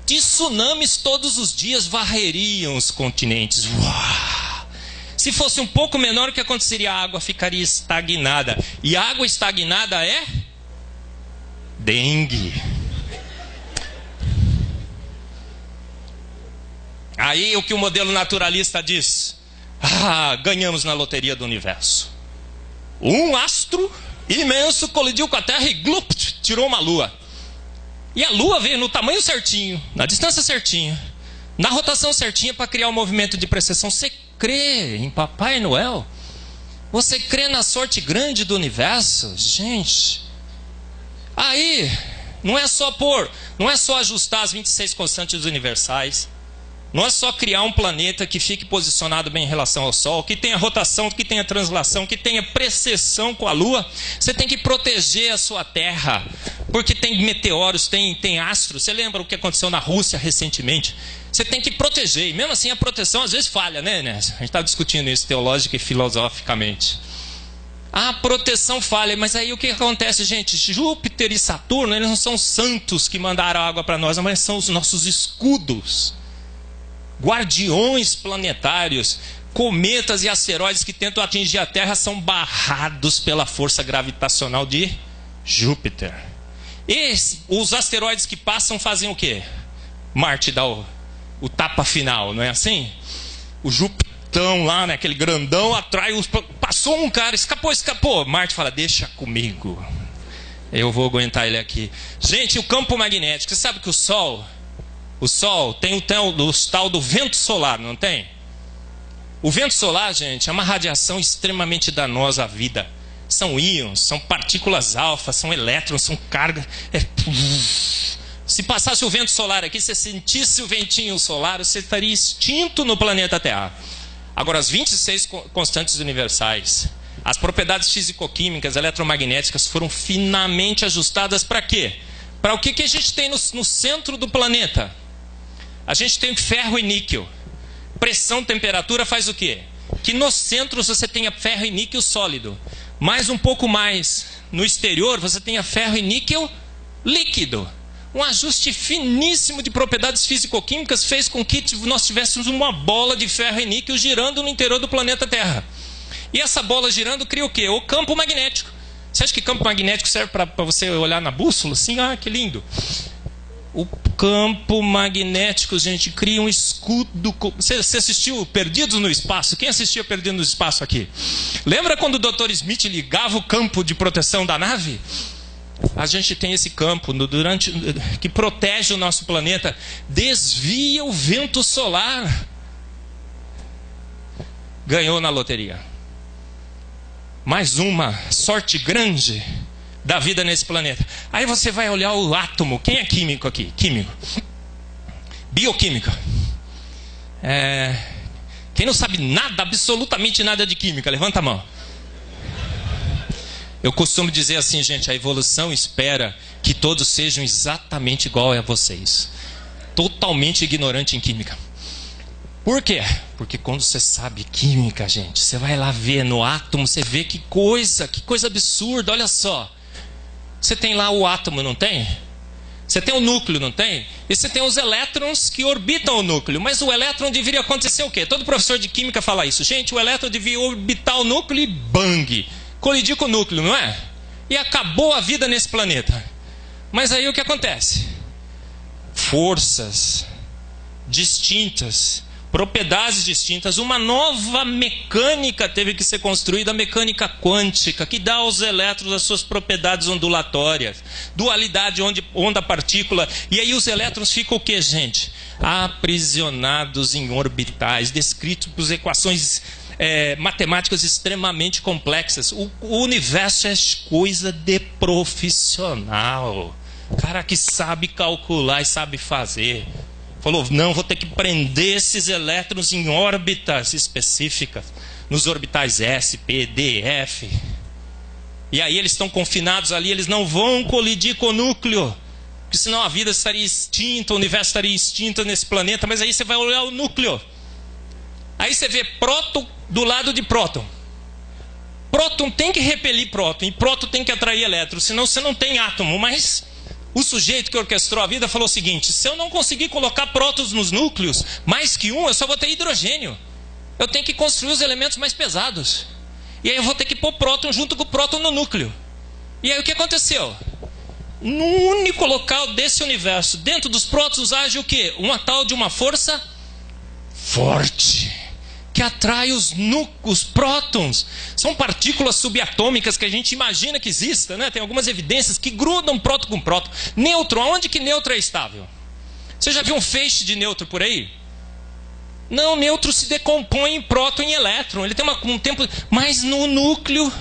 Tsunamis todos os dias varreriam os continentes. Uau! Se fosse um pouco menor, o que aconteceria? A água ficaria estagnada. E a água estagnada é dengue. Aí o que o modelo naturalista diz? Ganhamos na loteria do universo. Um astro imenso colidiu com a Terra e glupt, tirou uma lua. E a lua veio no tamanho certinho, na distância certinha, na rotação certinha, para criar um movimento de precessão. Você crê em Papai Noel? Você crê na sorte grande do universo? Gente, aí não é só ajustar as 26 constantes universais, não é só criar um planeta que fique posicionado bem em relação ao Sol, que tenha rotação, que tenha translação, que tenha precessão com a Lua. Você tem que proteger a sua Terra, porque tem meteoros, tem astros. Você lembra o que aconteceu na Rússia recentemente? Você tem que proteger, e mesmo assim a proteção às vezes falha, né? A gente está discutindo isso teológica e filosoficamente. A proteção falha, mas aí o que acontece, gente? Júpiter e Saturno, eles não são santos que mandaram água para nós, mas são os nossos escudos. Guardiões planetários, cometas e asteroides que tentam atingir a Terra são barrados pela força gravitacional de Júpiter. E os asteroides que passam fazem o quê? Marte dá o tapa final, não é assim? O Jupitão lá, né, aquele grandão, atrai os... Passou um cara, escapou. Marte fala, deixa comigo, eu vou aguentar ele aqui. Gente, o campo magnético, você sabe que o Sol tem o tal do vento solar, não tem? O vento solar, gente, é uma radiação extremamente danosa à vida. São íons, são partículas alfa, são elétrons, são carga. Se passasse o vento solar aqui, você sentisse o ventinho solar, você estaria extinto no planeta Terra. Agora, as 26 constantes universais, as propriedades físico-químicas, eletromagnéticas, foram finamente ajustadas para quê? Para o que a gente tem no centro do planeta? A gente tem ferro e níquel. Pressão, temperatura faz o quê? Que no centro você tenha ferro e níquel sólido. Mas um pouco mais no exterior você tenha ferro e níquel líquido. Um ajuste finíssimo de propriedades físico-químicas fez com que nós tivéssemos uma bola de ferro e níquel girando no interior do planeta Terra. E essa bola girando cria o quê? O campo magnético. Você acha que campo magnético serve para você olhar na bússola? Sim, que lindo. O campo magnético, gente, cria um escudo. Você assistiu Perdidos no Espaço? Quem assistiu Perdidos no Espaço aqui? Lembra quando o Dr. Smith ligava o campo de proteção da nave? A gente tem esse campo que protege o nosso planeta, desvia o vento solar. Ganhou na loteria. Mais uma sorte grande da vida nesse planeta. Aí você vai olhar o átomo. Quem é químico aqui? Químico. Bioquímica. Quem não sabe nada, absolutamente nada de química, levanta a mão. Eu costumo dizer assim, gente, a evolução espera que todos sejam exatamente igual a vocês. Totalmente ignorante em química. Por quê? Porque quando você sabe química, gente, você vai lá ver no átomo, você vê que coisa absurda, olha só. Você tem lá o átomo, não tem? Você tem o núcleo, não tem? E você tem os elétrons que orbitam o núcleo. Mas o elétron deveria acontecer o quê? Todo professor de química fala isso. Gente, o elétron devia orbitar o núcleo e bang! Colidir com o núcleo, não é? E acabou a vida nesse planeta. Mas aí o que acontece? Forças distintas, propriedades distintas, uma nova mecânica teve que ser construída, a mecânica quântica, que dá aos elétrons as suas propriedades ondulatórias, dualidade onda-partícula, e aí os elétrons ficam o que, gente? Aprisionados em orbitais, descritos por equações matemáticas extremamente complexas. O universo é coisa de profissional, cara que sabe calcular e sabe fazer. Falou, não, vou ter que prender esses elétrons em órbitas específicas, nos orbitais S, P, D, F. E aí eles estão confinados ali, eles não vão colidir com o núcleo, porque senão a vida estaria extinta, o universo estaria extinto nesse planeta. Mas aí você vai olhar o núcleo. Aí você vê próton do lado de próton. Próton tem que repelir próton, e próton tem que atrair elétron, senão você não tem átomo. Mas o sujeito que orquestrou a vida falou o seguinte: se eu não conseguir colocar prótons nos núcleos, mais que um, eu só vou ter hidrogênio. Eu tenho que construir os elementos mais pesados. E aí eu vou ter que pôr próton junto com o próton no núcleo. E aí o que aconteceu? No único local desse universo, dentro dos prótons, age o quê? Uma tal de uma força forte, que atrai os prótons. São partículas subatômicas que a gente imagina que exista, né? Tem algumas evidências que grudam próton com próton. Nêutron, aonde que nêutron é estável? Você já viu um feixe de nêutron por aí? Não, nêutron se decompõe em próton e elétron. Ele tem um tempo, mas no núcleo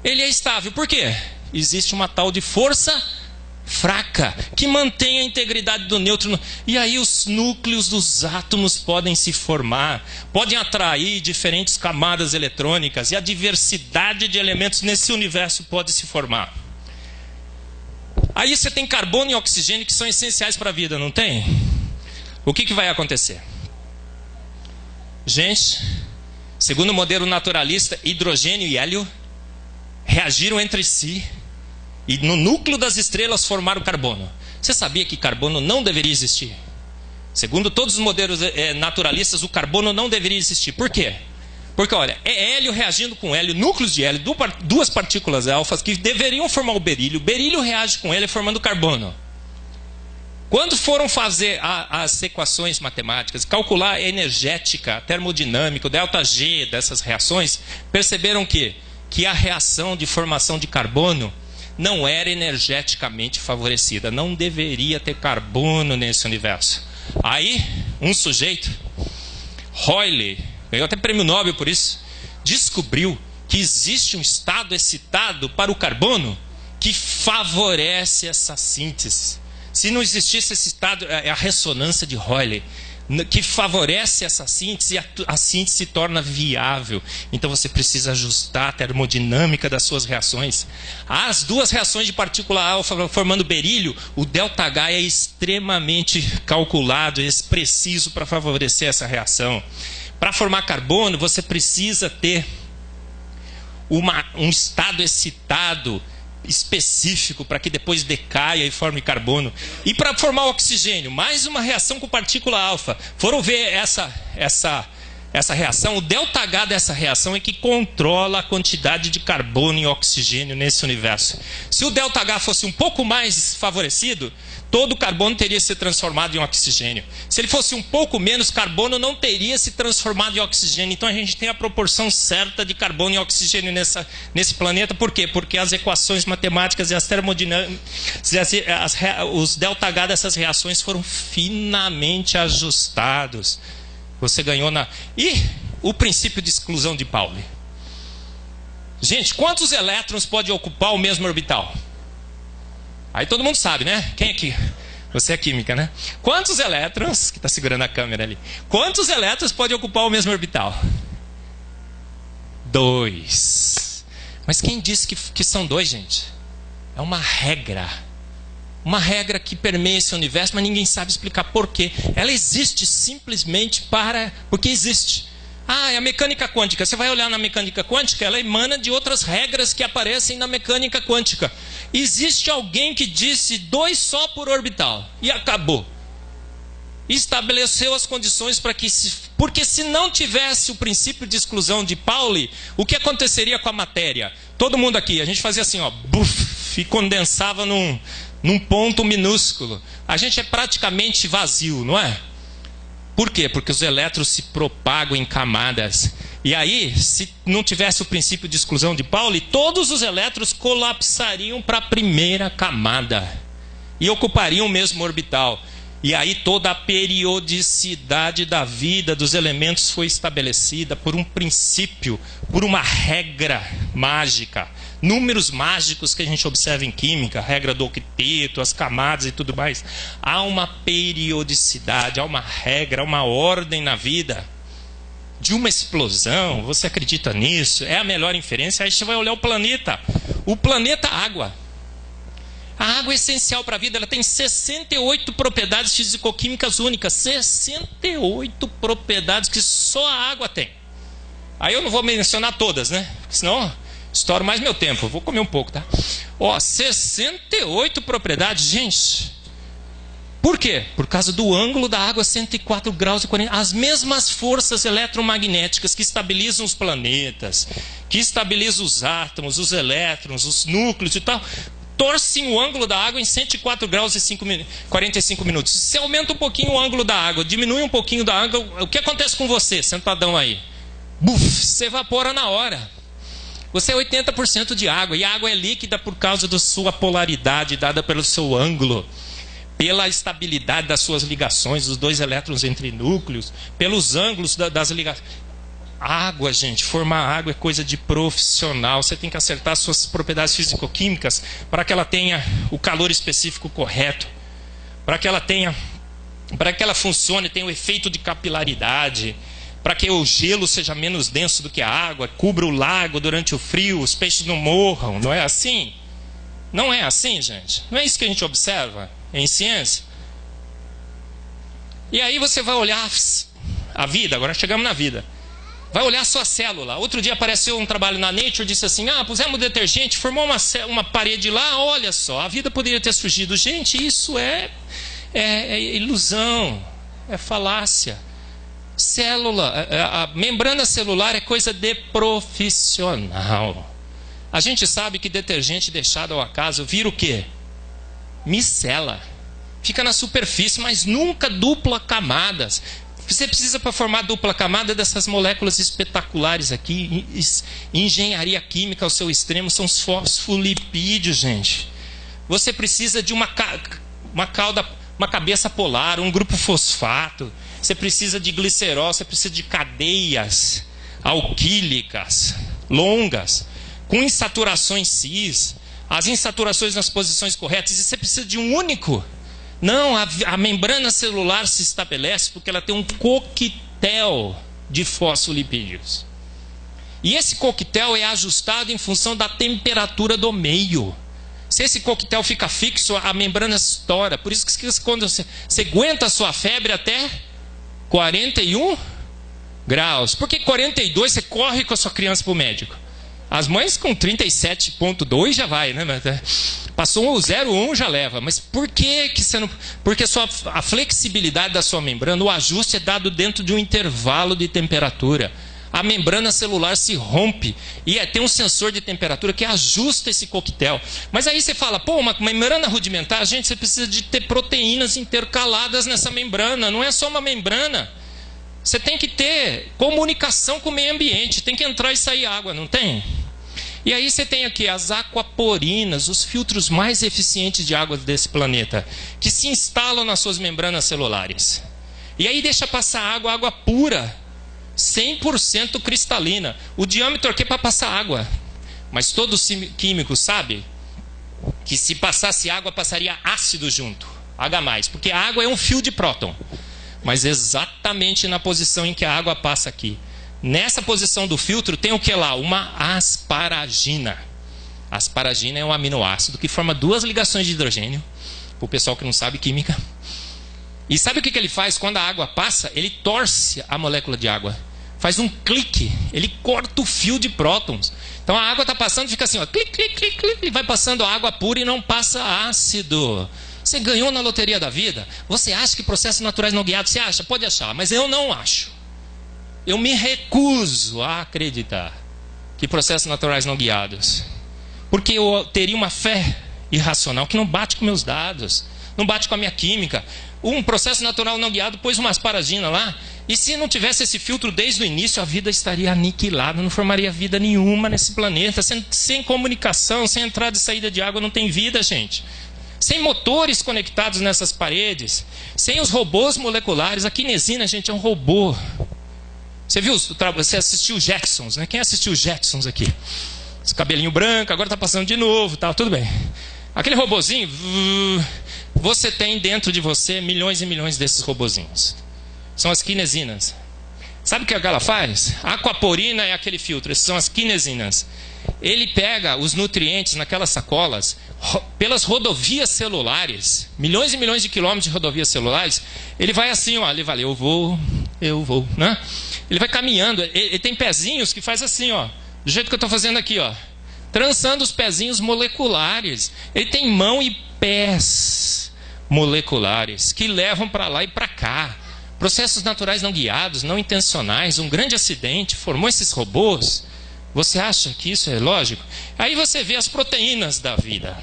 ele é estável. Por quê? Existe uma tal de força fraca, que mantém a integridade do nêutron. E aí os núcleos dos átomos podem se formar, podem atrair diferentes camadas eletrônicas, e a diversidade de elementos nesse universo pode se formar. Aí você tem carbono e oxigênio, que são essenciais para a vida, não tem? O que vai acontecer? Gente, segundo o modelo naturalista, hidrogênio e hélio reagiram entre si e no núcleo das estrelas formaram carbono. Você sabia que carbono não deveria existir? Segundo todos os modelos naturalistas, o carbono não deveria existir. Por quê? Porque, olha, é hélio reagindo com hélio, núcleos de hélio, duas partículas alfas que deveriam formar o berílio. O berílio reage com hélio formando carbono. Quando foram fazer as equações matemáticas, calcular a energética, a termodinâmica, o ΔG dessas reações, perceberam que a reação de formação de carbono não era energeticamente favorecida. Não deveria ter carbono nesse universo. Aí, um sujeito, Rayleigh, ganhou até prêmio Nobel por isso, descobriu que existe um estado excitado para o carbono que favorece essa síntese. Se não existisse esse estado, é a ressonância de Rayleigh, que favorece essa síntese, e a síntese se torna viável. Então você precisa ajustar a termodinâmica das suas reações. As duas reações de partícula alfa formando berílio, o ΔH é extremamente calculado, é preciso para favorecer essa reação. Para formar carbono, você precisa ter um estado excitado específico para que depois decaia e forme carbono. E para formar oxigênio, mais uma reação com partícula alfa. Foram ver essa reação, o ΔH dessa reação é que controla a quantidade de carbono e oxigênio nesse universo. Se o ΔH fosse um pouco mais favorecido, todo o carbono teria se transformado em oxigênio. Se ele fosse um pouco menos, carbono não teria se transformado em oxigênio. Então a gente tem a proporção certa de carbono e oxigênio nesse planeta. Por quê? Porque as equações matemáticas e as termodinâmicas, os ΔH dessas reações foram finamente ajustados. Você ganhou na... E o princípio de exclusão de Pauli. Gente, quantos elétrons pode ocupar o mesmo orbital? Aí todo mundo sabe, né? Quem aqui? Você é química, né? Quantos elétrons, que está segurando a câmera ali, quantos elétrons pode ocupar o mesmo orbital? 2. Mas quem disse que são 2, gente? É uma regra. Uma regra que permeia esse universo, mas ninguém sabe explicar por quê. Ela existe simplesmente porque existe. É a mecânica quântica. Você vai olhar na mecânica quântica, ela emana de outras regras que aparecem na mecânica quântica. Existe alguém que disse 2 só por orbital e acabou. Estabeleceu as condições para que, porque se não tivesse o princípio de exclusão de Pauli, o que aconteceria com a matéria? Todo mundo aqui, a gente fazia assim, ó, buf, e condensava num ponto minúsculo. A gente é praticamente vazio, não é? Por quê? Porque os elétrons se propagam em camadas. E aí, se não tivesse o princípio de exclusão de Pauli, todos os elétrons colapsariam para a primeira camada e ocupariam o mesmo orbital. E aí toda a periodicidade da vida dos elementos foi estabelecida por um princípio, por uma regra mágica. Números mágicos que a gente observa em química, a regra do octeto, as camadas e tudo mais. Há uma periodicidade, há uma regra, há uma ordem na vida. De uma explosão, você acredita nisso? É a melhor inferência. Aí você vai olhar o planeta água. A água é essencial para a vida, ela tem 68 propriedades fisicoquímicas únicas. 68 propriedades que só a água tem. Aí eu não vou mencionar todas, né? Porque senão estouro mais meu tempo. Eu vou comer um pouco, tá? 68 propriedades, gente. Por quê? Por causa do ângulo da água, 104 graus e 40. As mesmas forças eletromagnéticas que estabilizam os planetas, que estabilizam os átomos, os elétrons, os núcleos e tal, torcem o ângulo da água em 104 graus e 45 minutos. Se aumenta um pouquinho o ângulo da água, diminui um pouquinho da água, o que acontece com você, sentadão aí? Buf, você evapora na hora. Você é 80% de água, e a água é líquida por causa da sua polaridade dada pelo seu ângulo, pela estabilidade das suas ligações, dos 2 elétrons entre núcleos, pelos ângulos das ligações. Água, gente, formar água é coisa de profissional. Você tem que acertar suas propriedades fisicoquímicas para que ela tenha o calor específico correto, para que ela funcione, tenha o efeito de capilaridade, para que o gelo seja menos denso do que a água, cubra o lago durante o frio, os peixes não morram. Não é assim? Não é assim, gente? Não é isso que a gente observa em ciência? E aí você vai olhar a vida, agora chegamos na vida. Vai olhar a sua célula. Outro dia apareceu um trabalho na Nature, disse assim, pusemos detergente, formou uma parede lá, olha só, a vida poderia ter surgido. Gente, isso é ilusão, é falácia. Célula, a membrana celular é coisa de profissional. A gente sabe que detergente deixado ao acaso vira o quê? Micela. Fica na superfície, mas nunca dupla camadas. Você precisa, para formar dupla camada, dessas moléculas espetaculares aqui. Engenharia química ao seu extremo são os fosfolipídios, gente. Você precisa de uma cabeça polar, um grupo fosfato. Você precisa de glicerol, você precisa de cadeias alquílicas longas, com insaturações cis, as insaturações nas posições corretas, e você precisa de um único. Não, a membrana celular se estabelece porque ela tem um coquetel de fosfolipídios. E esse coquetel é ajustado em função da temperatura do meio. Se esse coquetel fica fixo, a membrana estoura. Por isso que quando você aguenta a sua febre até 41 graus. Porque 42 você corre com a sua criança para o médico. As mães com 37,2 já vai, né? Passou o 0,1 já leva. Mas por que você não... Porque a flexibilidade da sua membrana, o ajuste é dado dentro de um intervalo de temperatura. A membrana celular se rompe e tem um sensor de temperatura que ajusta esse coquetel. Mas aí você fala, uma membrana rudimentar, gente, você precisa de ter proteínas intercaladas nessa membrana. Não é só uma membrana. Você tem que ter comunicação com o meio ambiente. Tem que entrar e sair água, não tem? E aí você tem aqui as aquaporinas, os filtros mais eficientes de água desse planeta, que se instalam nas suas membranas celulares. E aí deixa passar água pura, 100% cristalina. O diâmetro aqui é para passar água. Mas todo químico sabe que se passasse água, passaria ácido junto, H+, porque a água é um fio de próton. Mas exatamente na posição em que a água passa aqui, nessa posição do filtro, tem o que lá? Uma asparagina. A asparagina é um aminoácido que forma 2 ligações de hidrogênio. Para o pessoal que não sabe química. E sabe o que ele faz? Quando a água passa, ele torce a molécula de água. faz um clique, ele corta o fio de prótons. Então a água está passando, fica assim, ó, clique, clique, clique, clique, e vai passando água pura e não passa ácido. Você ganhou na loteria da vida? Você acha que processos naturais não guiados? Você acha? Pode achar, mas eu não acho. Eu me recuso a acreditar que processos naturais não guiados. Porque eu teria uma fé irracional que não bate com meus dados, não bate com a minha química. Um processo natural não guiado pôs uma asparagina lá, e se não tivesse esse filtro desde o início, a vida estaria aniquilada, não formaria vida nenhuma nesse planeta. Sem comunicação, sem entrada e saída de água, não tem vida, gente. Sem motores conectados nessas paredes, sem os robôs moleculares. A quinesina, gente, é um robô. Você assistiu os Jetsons, né? Quem assistiu os Jetsons aqui? Esse cabelinho branco, agora está passando de novo, tal, tudo bem. Aquele robozinho, você tem dentro de você milhões e milhões desses robozinhos. São as quinesinas. Sabe o que ela faz? A aquaporina é aquele filtro, essas são as quinesinas. Ele pega os nutrientes naquelas sacolas, pelas rodovias celulares, milhões e milhões de quilômetros de rodovias celulares, ele vai assim, ó, ele vai, eu vou, né? Ele vai caminhando, ele tem pezinhos que faz assim, ó, do jeito que eu estou fazendo aqui, ó, trançando os pezinhos moleculares. Ele tem mão e pés moleculares que levam para lá e para cá. Processos naturais não guiados, não intencionais, um grande acidente formou esses robôs. Você acha que isso é lógico? Aí você vê as proteínas da vida.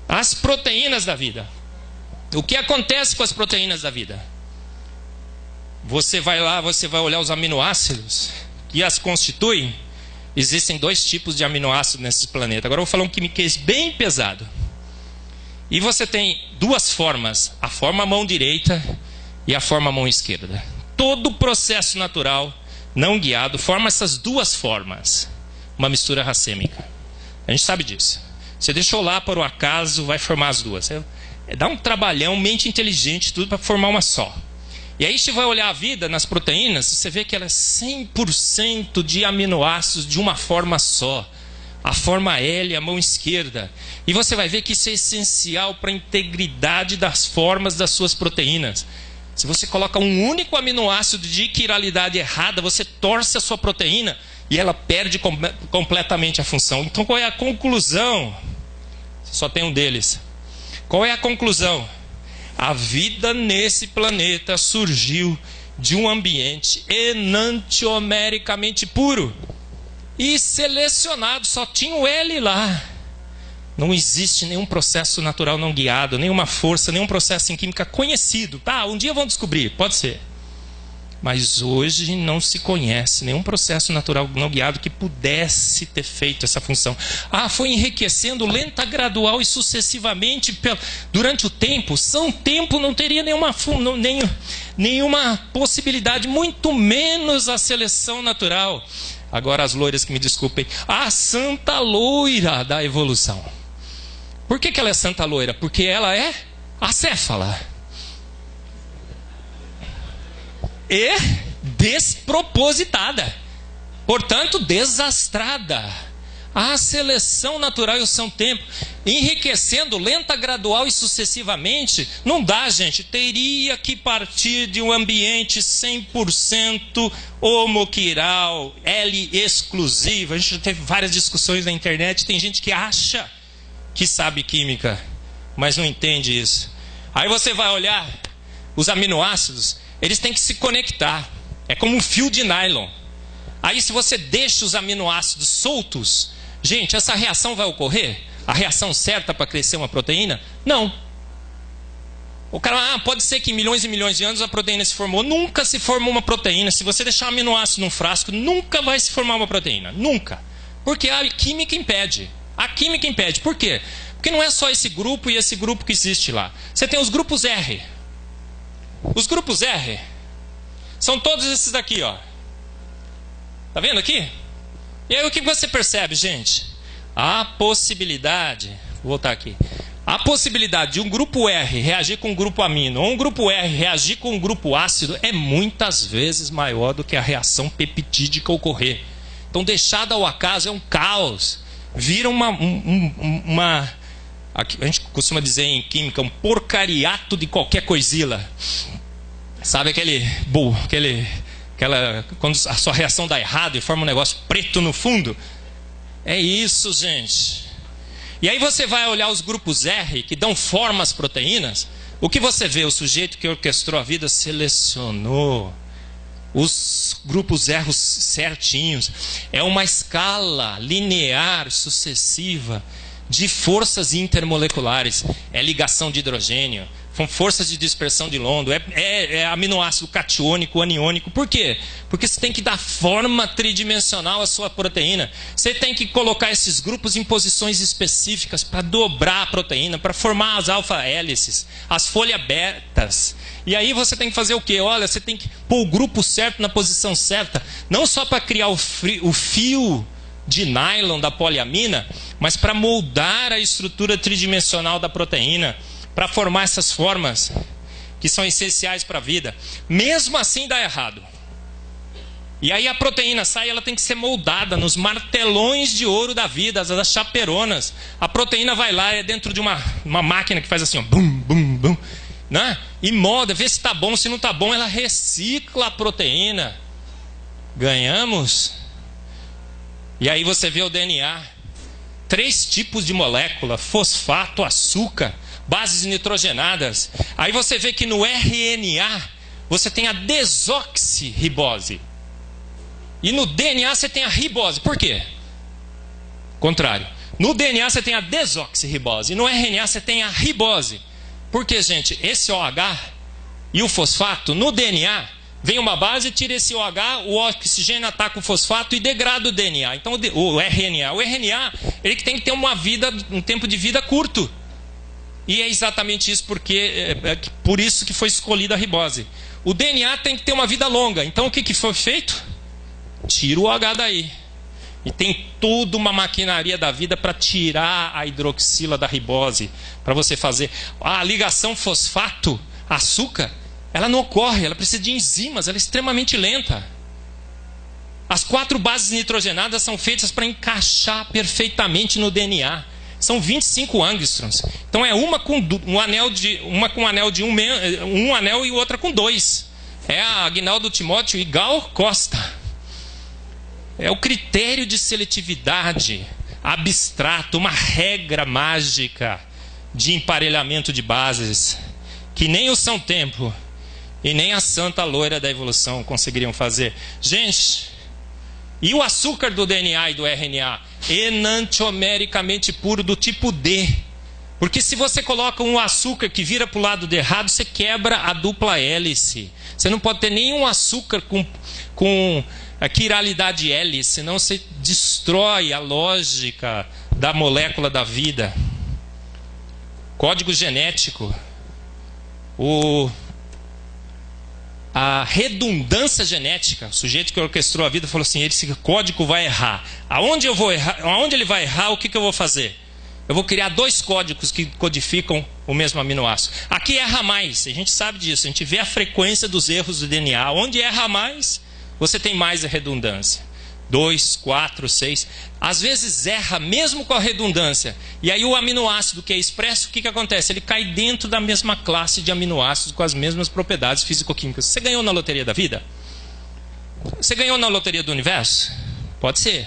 As proteínas da vida. O que acontece com as proteínas da vida? Você vai lá, você vai olhar os aminoácidos que as constituem. Existem 2 tipos de aminoácidos nesse planeta. Agora eu vou falar um quimiquês bem pesado. E você tem 2 formas. A forma mão direita e a forma mão esquerda. Todo processo natural não guiado forma essas 2 formas. Uma mistura racêmica. A gente sabe disso. Você deixou lá por um acaso, vai formar as 2. Dá um trabalhão, mente inteligente, tudo para formar uma só. E aí você vai olhar a vida nas proteínas, você vê que ela é 100% de aminoácidos de uma forma só. A forma L, a mão esquerda. E você vai ver que isso é essencial para a integridade das formas das suas proteínas. Se você coloca um único aminoácido de quiralidade errada, você torce a sua proteína e ela perde completamente a função. Então qual é a conclusão? Só tem um deles. Qual é a conclusão? A vida nesse planeta surgiu de um ambiente enantiomericamente puro e selecionado, só tinha o L lá. Não existe nenhum processo natural não guiado, nenhuma força, nenhum processo em química conhecido. Tá, um dia vão descobrir, pode ser. Mas hoje não se conhece nenhum processo natural não guiado que pudesse ter feito essa função. Foi enriquecendo lenta, gradual e sucessivamente durante o tempo. São tempo não teria nenhuma possibilidade, muito menos a seleção natural. Agora as loiras que me desculpem. A santa loira da evolução. Por que ela é santa loira? Porque ela é acéfala. E despropositada. Portanto, desastrada. A seleção natural e o seu tempo, enriquecendo lenta, gradual e sucessivamente, não dá, gente. Teria que partir de um ambiente 100% homoquiral, L exclusivo. A gente já teve várias discussões na internet. Tem gente que acha que sabe química, mas não entende isso. Aí você vai olhar os aminoácidos, eles têm que se conectar. É como um fio de nylon. Aí se você deixa os aminoácidos soltos, gente, essa reação vai ocorrer? A reação certa para crescer uma proteína? Não. O cara, pode ser que em milhões e milhões de anos a proteína se formou. Nunca se formou uma proteína. Se você deixar um aminoácido num frasco, nunca vai se formar uma proteína. Nunca. Porque a química impede. A química impede. Por quê? Porque não é só esse grupo e esse grupo que existe lá. Você tem os grupos R. Os grupos R são todos esses daqui, ó. Tá vendo aqui? E aí o que você percebe, gente? A possibilidade, vou voltar aqui. A possibilidade de um grupo R reagir com um grupo amino, ou um grupo R reagir com um grupo ácido, é muitas vezes maior do que a reação peptídica ocorrer. Então, deixada ao acaso é um caos. Vira a gente costuma dizer em química, um porcariato de qualquer coisila. Sabe aquele quando a sua reação dá errado e forma um negócio preto no fundo. É isso, gente. E aí você vai olhar os grupos R, que dão forma às proteínas. O que você vê? O sujeito que orquestrou a vida selecionou os grupos R certinhos. É uma escala linear sucessiva de forças intermoleculares. É ligação de hidrogênio, são forças de dispersão de London, é aminoácido catiônico, aniônico. Por quê? Porque você tem que dar forma tridimensional à sua proteína. Você tem que colocar esses grupos em posições específicas para dobrar a proteína, para formar as alfa-hélices, as folhas betas. E aí você tem que fazer o quê? Olha, você tem que pôr o grupo certo na posição certa, não só para criar o fio de nylon da poliamina, mas para moldar a estrutura tridimensional da proteína, para formar essas formas que são essenciais para a vida. Mesmo assim dá errado. E aí a proteína sai, ela tem que ser moldada nos martelões de ouro da vida, as chaperonas. A proteína vai lá, é dentro de uma máquina que faz assim, ó, bum, bum, bum, né? E molda, vê se está bom, se não está bom, ela recicla a proteína. Ganhamos. E aí você vê o DNA. 3 tipos de molécula: fosfato, açúcar, bases nitrogenadas. Aí você vê que no RNA você tem a desoxirribose. E no DNA você tem a ribose. Por quê? Contrário. No DNA você tem a desoxirribose. E no RNA você tem a ribose. Por quê, gente? Esse OH e o fosfato, no DNA, vem uma base, tira esse OH, o oxigênio ataca o fosfato e degrada o DNA. Então o RNA. O RNA, ele tem que ter um tempo de vida curto. E é exatamente isso, por isso que foi escolhida a ribose. O DNA tem que ter uma vida longa. Então o que foi feito? Tira o OH daí. E tem toda uma maquinaria da vida para tirar a hidroxila da ribose. Para você fazer a ligação fosfato-açúcar, ela não ocorre, ela precisa de enzimas, ela é extremamente lenta. As 4 bases nitrogenadas são feitas para encaixar perfeitamente no DNA. São 25 angstroms. Então é uma com um anel de um anel e outra com 2. É a Aguinaldo Timóteo e Gal Costa. É o critério de seletividade abstrato, uma regra mágica de emparelhamento de bases que nem o São Tempo e nem a santa loira da evolução conseguiriam fazer. Gente, e o açúcar do DNA e do RNA? Enantiomericamente puro, do tipo D. Porque se você coloca um açúcar que vira para o lado de errado, você quebra a dupla hélice. Você não pode ter nenhum açúcar com a quiralidade hélice, senão você destrói a lógica da molécula da vida. Código genético. A redundância genética. O sujeito que orquestrou a vida falou assim: esse código vai errar. Aonde eu vou errar? Aonde ele vai errar, o que eu vou fazer? Eu vou criar 2 códigos que codificam o mesmo aminoácido. Aqui erra mais, a gente sabe disso. A gente vê a frequência dos erros do DNA. Onde erra mais, você tem mais a redundância. 2, 4, 6. Às vezes erra mesmo com a redundância. E aí o aminoácido que é expresso, o que acontece? Ele cai dentro da mesma classe de aminoácidos com as mesmas propriedades físico-químicas. Você ganhou na loteria da vida? Você ganhou na loteria do universo? Pode ser.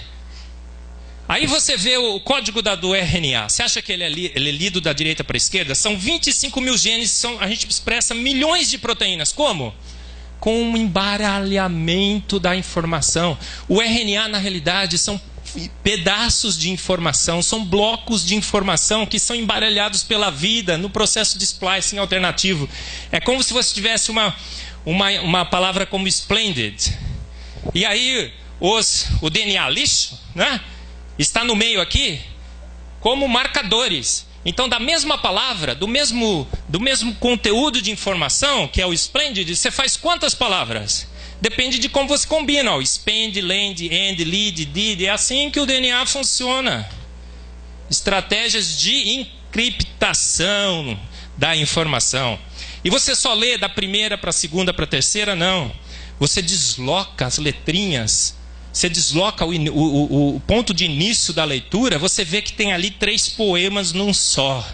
Aí você vê o código do RNA. Você acha que ele é lido da direita para a esquerda? São 25 mil genes, a gente expressa milhões de proteínas. Como? Com um embaralhamento da informação. O RNA, na realidade, são pedaços de informação, são blocos de informação que são embaralhados pela vida no processo de splicing alternativo. É como se você tivesse uma palavra como splendid. E aí o DNA lixo, né, está no meio aqui como marcadores. Então, da mesma palavra, do mesmo conteúdo de informação, que é o splendid, você faz quantas palavras? Depende de como você combina. Ó, spend, land, end, lead, did. É assim que o DNA funciona. Estratégias de encriptação da informação. E você só lê da primeira para a segunda para a terceira? Não. Você desloca as letrinhas. Você desloca o ponto de início da leitura, você vê que tem ali 3 poemas num só.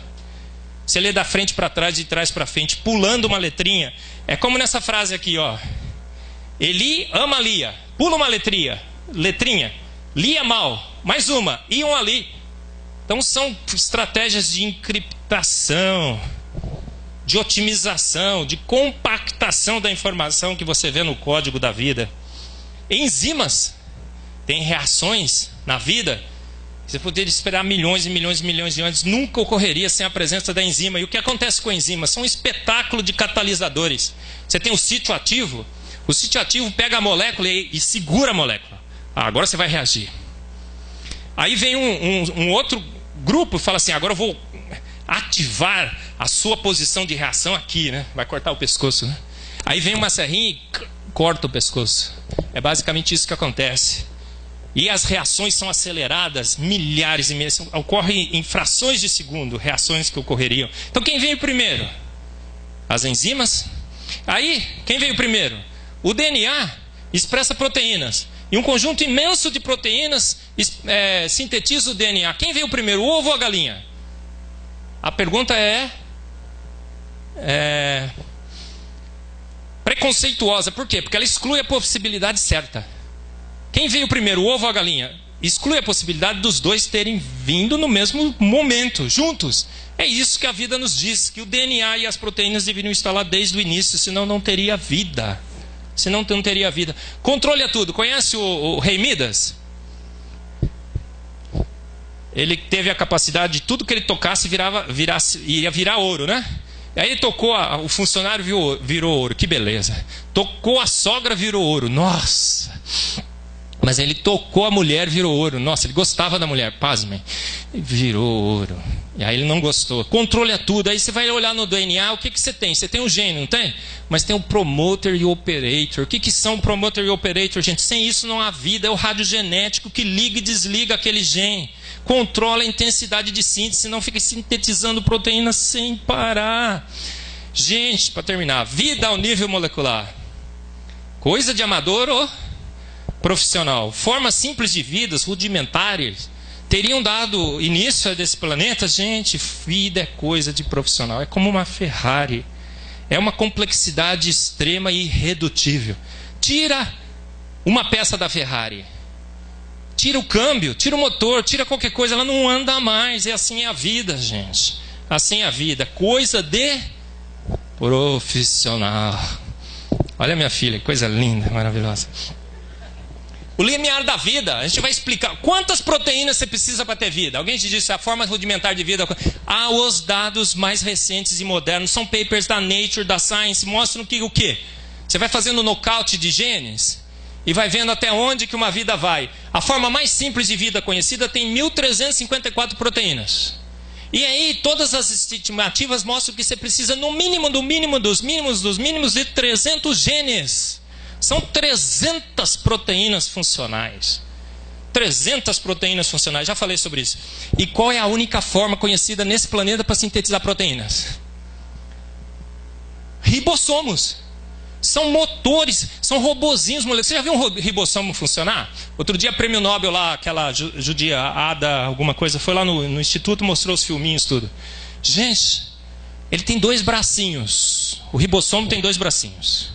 Você lê da frente para trás, de trás para frente, pulando uma letrinha. É como nessa frase aqui, ó. Eli ama Lia. Pula uma letrinha. Lia mal. Mais uma. Iam ali. Então são estratégias de encriptação, de otimização, de compactação da informação que você vê no código da vida. Enzimas. Tem reações na vida. Você poderia esperar milhões e milhões e milhões de anos. Nunca ocorreria sem a presença da enzima. E o que acontece com a enzima? São um espetáculo de catalisadores. Você tem o sítio ativo. O sítio ativo pega a molécula e segura a molécula. Agora você vai reagir. Aí vem um outro grupo e fala assim, agora eu vou ativar a sua posição de reação aqui, né? Vai cortar o pescoço, né? Aí vem uma serrinha e corta o pescoço. É basicamente isso que acontece. E as reações são aceleradas, milhares e milhares. Ocorrem em frações de segundo, reações que ocorreriam. Então quem veio primeiro? As enzimas. Aí, quem veio primeiro? O DNA expressa proteínas. E um conjunto imenso de proteínas sintetiza o DNA. Quem veio primeiro, o ovo ou a galinha? A pergunta é preconceituosa. Por quê? Porque ela exclui a possibilidade certa. Quem veio primeiro, o ovo ou a galinha? Exclui a possibilidade dos dois terem vindo no mesmo momento, juntos. É isso que a vida nos diz, que o DNA e as proteínas deveriam estar lá desde o início, senão não teria vida. Senão não teria vida. Controle a tudo. Conhece o rei Midas? Ele teve a capacidade de tudo que ele tocasse iria virar ouro, né? Aí ele tocou, o funcionário virou ouro. Que beleza. Tocou a sogra, virou ouro. Nossa! Mas ele tocou a mulher, virou ouro. Nossa, ele gostava da mulher, pasmem. Virou ouro. E aí ele não gostou. Controle a tudo. Aí você vai olhar no DNA, o que você tem? Você tem um gene, não tem? Mas tem o promoter e o operator. O que são o promoter e o operator, gente? Sem isso não há vida. É o radiogenético que liga e desliga aquele gene. Controla a intensidade de síntese, senão fica sintetizando proteínas sem parar. Gente, para terminar, vida ao nível molecular. Coisa de amador ou profissional. Formas simples de vidas, rudimentares, teriam dado início a desse planeta. Gente, vida é coisa de profissional. É como uma Ferrari. É uma complexidade extrema e irredutível. Tira uma peça da Ferrari. Tira o câmbio, tira o motor, tira qualquer coisa, ela não anda mais. E assim é a vida, gente. Assim é a vida. Coisa de profissional. Olha minha filha, que coisa linda, maravilhosa. O limiar da vida, a gente vai explicar quantas proteínas você precisa para ter vida. Alguém te disse a forma rudimentar de vida. Os dados mais recentes e modernos são papers da Nature, da Science, mostram que o quê? Você vai fazendo nocaute de genes e vai vendo até onde que uma vida vai. A forma mais simples de vida conhecida tem 1.354 proteínas. E aí todas as estimativas mostram que você precisa no mínimo, do mínimo, dos mínimos, dos mínimos de 300 genes. São 300 proteínas funcionais. 300 proteínas funcionais, já falei sobre isso. E qual é a única forma conhecida nesse planeta para sintetizar proteínas? Ribossomos. São motores, são robozinhos. Você já viu um ribossomo funcionar? Outro dia, prêmio Nobel lá, aquela judia, Ada, alguma coisa, foi lá no instituto, mostrou os filminhos, tudo. Gente, ele tem 2 bracinhos. O ribossomo tem 2 bracinhos.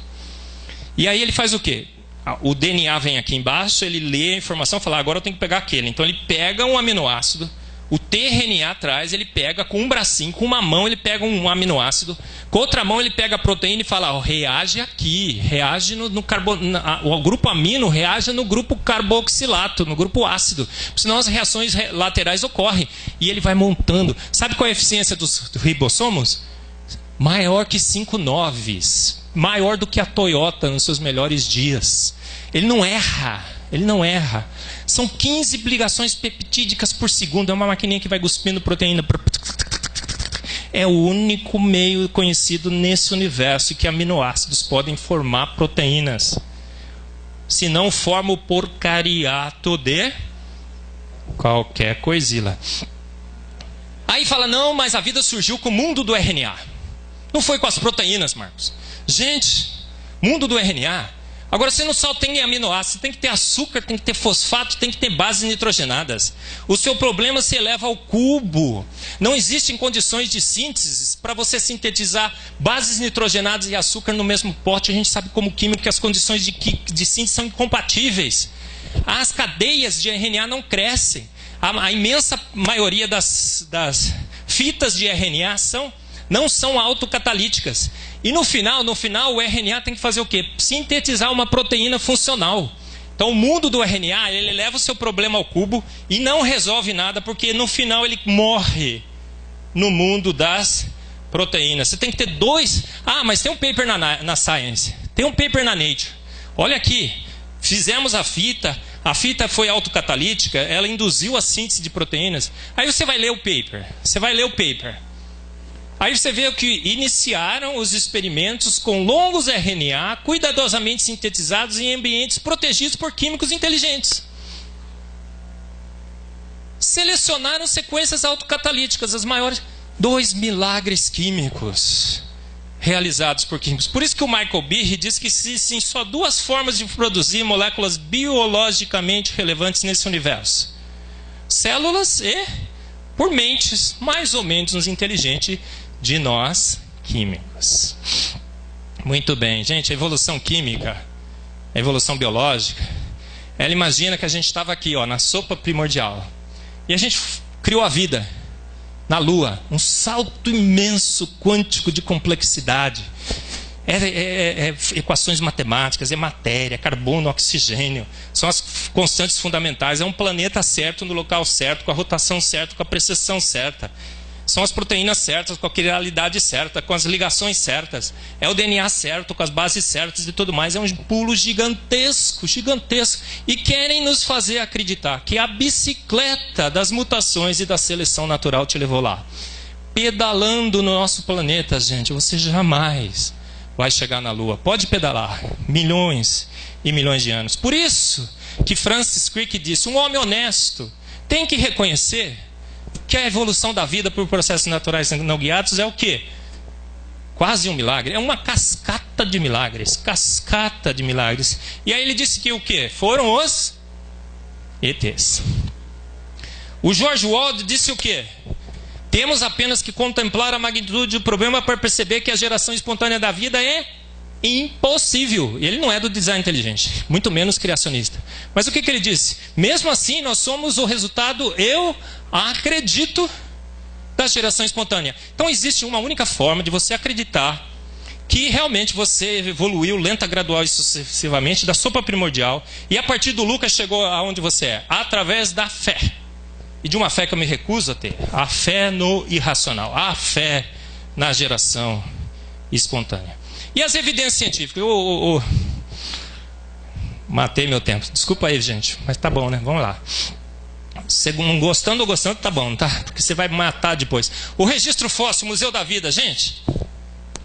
E aí ele faz o quê? O DNA vem aqui embaixo, ele lê a informação e fala, agora eu tenho que pegar aquele. Então ele pega um aminoácido, o tRNA atrás, ele pega com um bracinho, com uma mão ele pega um aminoácido, com outra mão ele pega a proteína e fala, reage aqui, reage o grupo amino reage no grupo carboxilato, no grupo ácido, senão as reações laterais ocorrem. E ele vai montando. Sabe qual é a eficiência dos ribossomos? Maior que 5 noves. Maior do que a Toyota nos seus melhores dias. Ele não erra. Ele não erra. São 15 ligações peptídicas por segundo. É uma maquininha que vai cuspindo proteína. É o único meio conhecido nesse universo que aminoácidos podem formar proteínas. Se não forma o porcariato de qualquer coisila. Aí fala, não, mas a vida surgiu com o mundo do RNA. Não foi com as proteínas, Marcos. Gente, mundo do RNA, Agora, você não só tem aminoácidos, tem que ter açúcar, tem que ter fosfato, tem que ter bases nitrogenadas. O seu problema se eleva ao cubo. Não existem condições de síntese para você sintetizar bases nitrogenadas e açúcar no mesmo pote. A gente sabe como químico que as condições de síntese são incompatíveis. As cadeias de RNA não crescem. A imensa maioria das fitas de RNA não são autocatalíticas. E no final, o RNA tem que fazer o quê? Sintetizar uma proteína funcional. Então o mundo do RNA, ele leva o seu problema ao cubo e não resolve nada, porque no final ele morre no mundo das proteínas. Você tem que ter dois... mas tem um paper na Science, tem um paper na Nature. Olha aqui, fizemos a fita foi autocatalítica, ela induziu a síntese de proteínas. Aí você vai ler o paper, Aí você vê que iniciaram os experimentos com longos RNA cuidadosamente sintetizados em ambientes protegidos por químicos inteligentes. Selecionaram sequências autocatalíticas, as maiores 2 milagres químicos realizados por químicos. Por isso que o Michael Behe diz que existem só 2 formas de produzir moléculas biologicamente relevantes nesse universo: células e por mentes mais ou menos inteligentes de nós, químicos. Muito bem, gente, a evolução química, a evolução biológica, ela imagina que a gente estava aqui, na sopa primordial. E a gente criou a vida na Lua, um salto imenso quântico de complexidade. Equações matemáticas, é matéria, carbono, oxigênio, são as constantes fundamentais. É um planeta certo, no local certo, com a rotação certa, com a precessão certa. São as proteínas certas, com a quiralidade certa, com as ligações certas. É o DNA certo, com as bases certas e tudo mais. É um pulo gigantesco, gigantesco. E querem nos fazer acreditar que a bicicleta das mutações e da seleção natural te levou lá. Pedalando no nosso planeta, gente, você jamais vai chegar na Lua. Pode pedalar milhões e milhões de anos. Por isso que Francis Crick disse, um homem honesto tem que reconhecer que a evolução da vida por processos naturais não guiados é o quê? Quase um milagre. É uma cascata de milagres. Cascata de milagres. E aí ele disse que o quê? Foram os ETs. O George Wald disse o quê? Temos apenas que contemplar a magnitude do problema para perceber que a geração espontânea da vida é impossível. E ele não é do design inteligente, muito menos criacionista. Mas o que ele disse? Mesmo assim, nós somos o resultado, eu acredito, da geração espontânea. Então existe uma única forma de você acreditar que realmente você evoluiu lenta, gradual e sucessivamente da sopa primordial, e a partir do Lucas chegou aonde você é, através da fé. E de uma fé que eu me recuso a ter, a fé no irracional, a fé na geração espontânea. E as evidências científicas? Matei meu tempo. Desculpa aí, gente, mas tá bom, né? Vamos lá. Gostando ou gostando, tá bom, tá? Porque você vai matar depois. O registro fóssil, Museu da Vida, gente.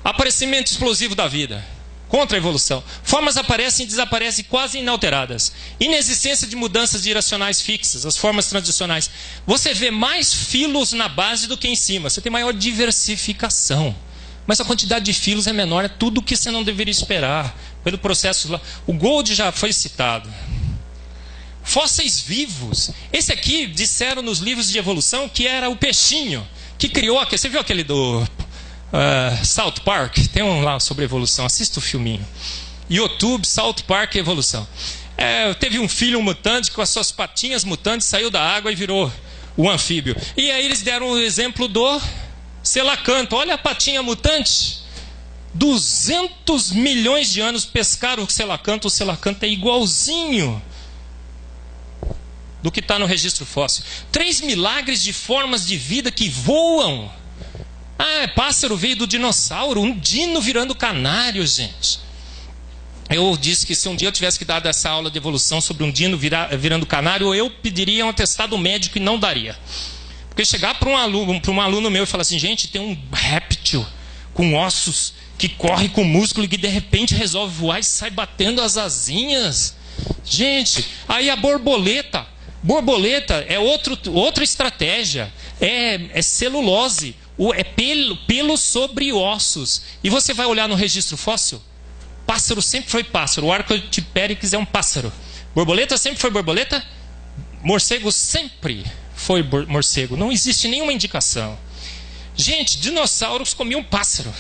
Aparecimento explosivo da vida. Contra a evolução. Formas aparecem e desaparecem quase inalteradas. Inexistência de mudanças geracionais fixas, as formas tradicionais. Você vê mais filos na base do que em cima. Você tem maior diversificação. Mas a quantidade de filos é menor. É tudo o que você não deveria esperar. Pelo processo lá. O Gold já foi citado. Fósseis vivos. Esse aqui, disseram nos livros de evolução que era o peixinho que criou aquele. Você viu aquele do South Park? Tem um lá sobre evolução. Assista o filminho. YouTube, South Park e evolução. Teve um filho mutante com as suas patinhas mutantes, saiu da água e virou o anfíbio. E aí eles deram o exemplo do selacanto. Olha a patinha mutante. 200 milhões de anos pescaram o selacanto é igualzinho do que está no registro fóssil. 3 milagres de formas de vida que voam. Pássaro veio do dinossauro, um dino virando canário, gente. Eu disse que se um dia eu tivesse que dar essa aula de evolução sobre um dino virando canário, eu pediria um atestado médico e não daria. Porque chegar para um aluno meu e falar assim, gente, tem um réptil com ossos que corre com músculo e que de repente resolve voar e sai batendo as asinhas. Gente, aí a borboleta. Borboleta é outra estratégia. É celulose. É pelo sobre ossos. E você vai olhar no registro fóssil? Pássaro sempre foi pássaro. O Archaeopteryx é um pássaro. Borboleta sempre foi borboleta. Morcego sempre foi morcego. Não existe nenhuma indicação. Gente, dinossauros comiam pássaro.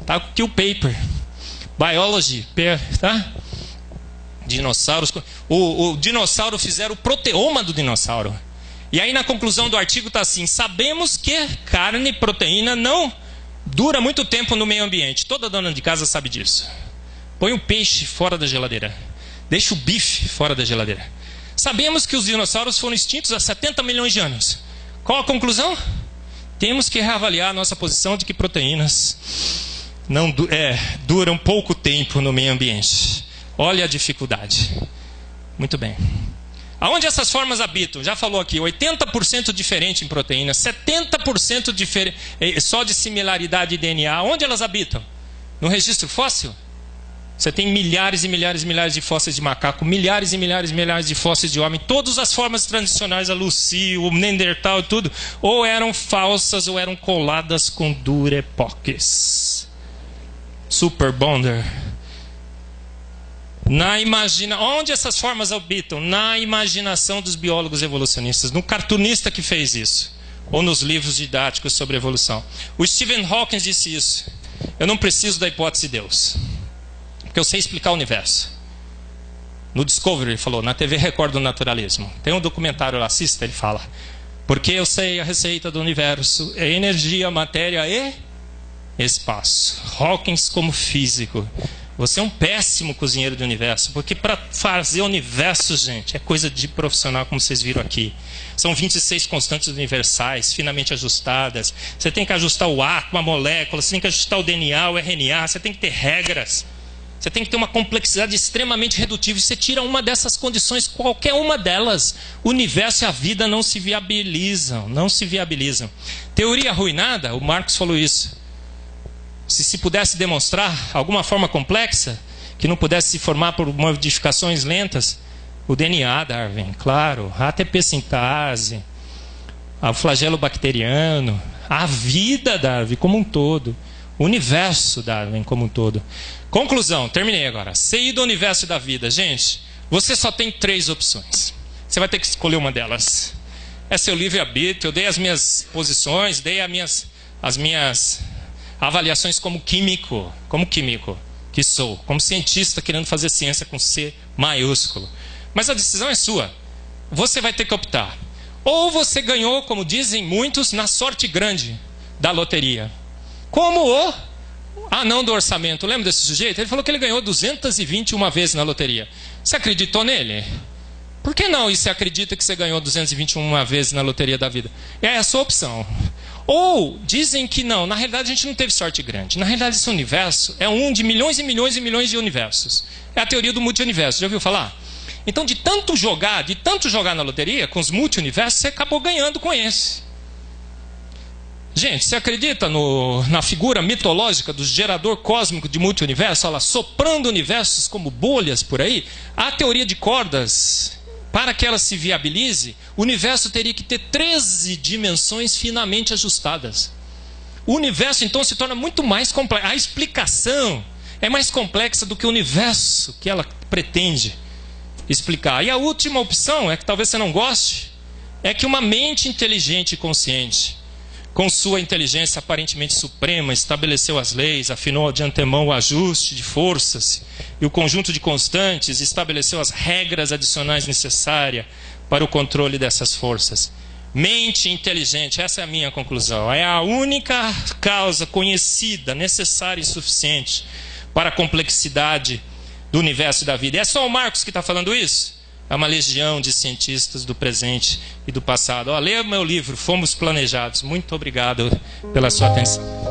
Tá aqui o paper. Biology, tá? Dinossauros. O dinossauro fizeram o proteoma do dinossauro. E aí na conclusão do artigo está assim: sabemos que carne e proteína não dura muito tempo no meio ambiente. Toda dona de casa sabe disso. Põe o peixe fora da geladeira. Deixa o bife fora da geladeira. Sabemos que os dinossauros foram extintos há 70 milhões de anos. Qual a conclusão? Temos que reavaliar a nossa posição de que proteínas duram pouco tempo no meio ambiente. Olha a dificuldade. Muito bem. Aonde essas formas habitam? Já falou aqui, 80% diferente em proteína, 70% só de similaridade de DNA. Onde elas habitam? No registro fóssil? Você tem milhares e milhares e milhares de fósseis de macaco, milhares e milhares e milhares de fósseis de homem. Todas as formas tradicionais, a Lucy, o Neandertal e tudo, ou eram falsas ou eram coladas com durepox. Super bonder. Onde essas formas habitam? Na imaginação dos biólogos evolucionistas, no cartunista que fez isso, ou nos livros didáticos sobre evolução. O Stephen Hawking disse isso: eu não preciso da hipótese de Deus, porque eu sei explicar o universo. No Discovery ele falou, na TV Record do Naturalismo. Tem um documentário lá, assista, ele fala: porque eu sei a receita do universo, é energia, matéria e espaço. Hawking como físico. Você é um péssimo cozinheiro do universo, porque para fazer o universo, gente, é coisa de profissional, como vocês viram aqui. São 26 constantes universais, finamente ajustadas. Você tem que ajustar o átomo, a molécula, você tem que ajustar o DNA, o RNA, você tem que ter regras. Você tem que ter uma complexidade extremamente redutível. Você tira uma dessas condições, qualquer uma delas, o universo e a vida não se viabilizam. Não se viabilizam. Teoria arruinada, o Marx falou isso. Se pudesse demonstrar alguma forma complexa, que não pudesse se formar por modificações lentas, o DNA, Darwin, claro, a ATP sintase, o flagelo bacteriano, a vida, Darwin, como um todo, o universo, Darwin, como um todo. Conclusão, terminei agora. CI do universo e da vida. Gente, você só tem 3 opções. Você vai ter que escolher uma delas. É seu livre-arbítrio. Eu dei as minhas posições, dei as minhas avaliações como químico que sou, como cientista querendo fazer ciência com C maiúsculo. Mas a decisão é sua. Você vai ter que optar. Ou você ganhou, como dizem muitos, na sorte grande da loteria. Como o anão do orçamento. Lembra desse sujeito? Ele falou que ele ganhou 221 vezes na loteria. Você acreditou nele? Por que não? E você acredita que você ganhou 221 vezes na loteria da vida? É a sua opção. Ou dizem que não, na realidade a gente não teve sorte grande. Na realidade esse universo é um de milhões e milhões e milhões de universos. É a teoria do multi-universo, já ouviu falar? Então de tanto jogar na loteria, com os multi-universos, você acabou ganhando com esse. Gente, você acredita na figura mitológica do gerador cósmico de multi-universo, olha lá, soprando universos como bolhas por aí? A teoria de cordas, para que ela se viabilize, o universo teria que ter 13 dimensões finamente ajustadas. O universo, então, se torna muito mais complexo. A explicação é mais complexa do que o universo que ela pretende explicar. E a última opção, é que talvez você não goste, é que uma mente inteligente e consciente, com sua inteligência aparentemente suprema, estabeleceu as leis, afinou de antemão o ajuste de forças e o conjunto de constantes, estabeleceu as regras adicionais necessárias para o controle dessas forças. Mente inteligente, essa é a minha conclusão. É a única causa conhecida, necessária e suficiente para a complexidade do universo e da vida. E é só o Marcos que está falando isso? É uma legião de cientistas do presente e do passado. Leia meu livro, Fomos Planejados. Muito obrigado pela sua atenção.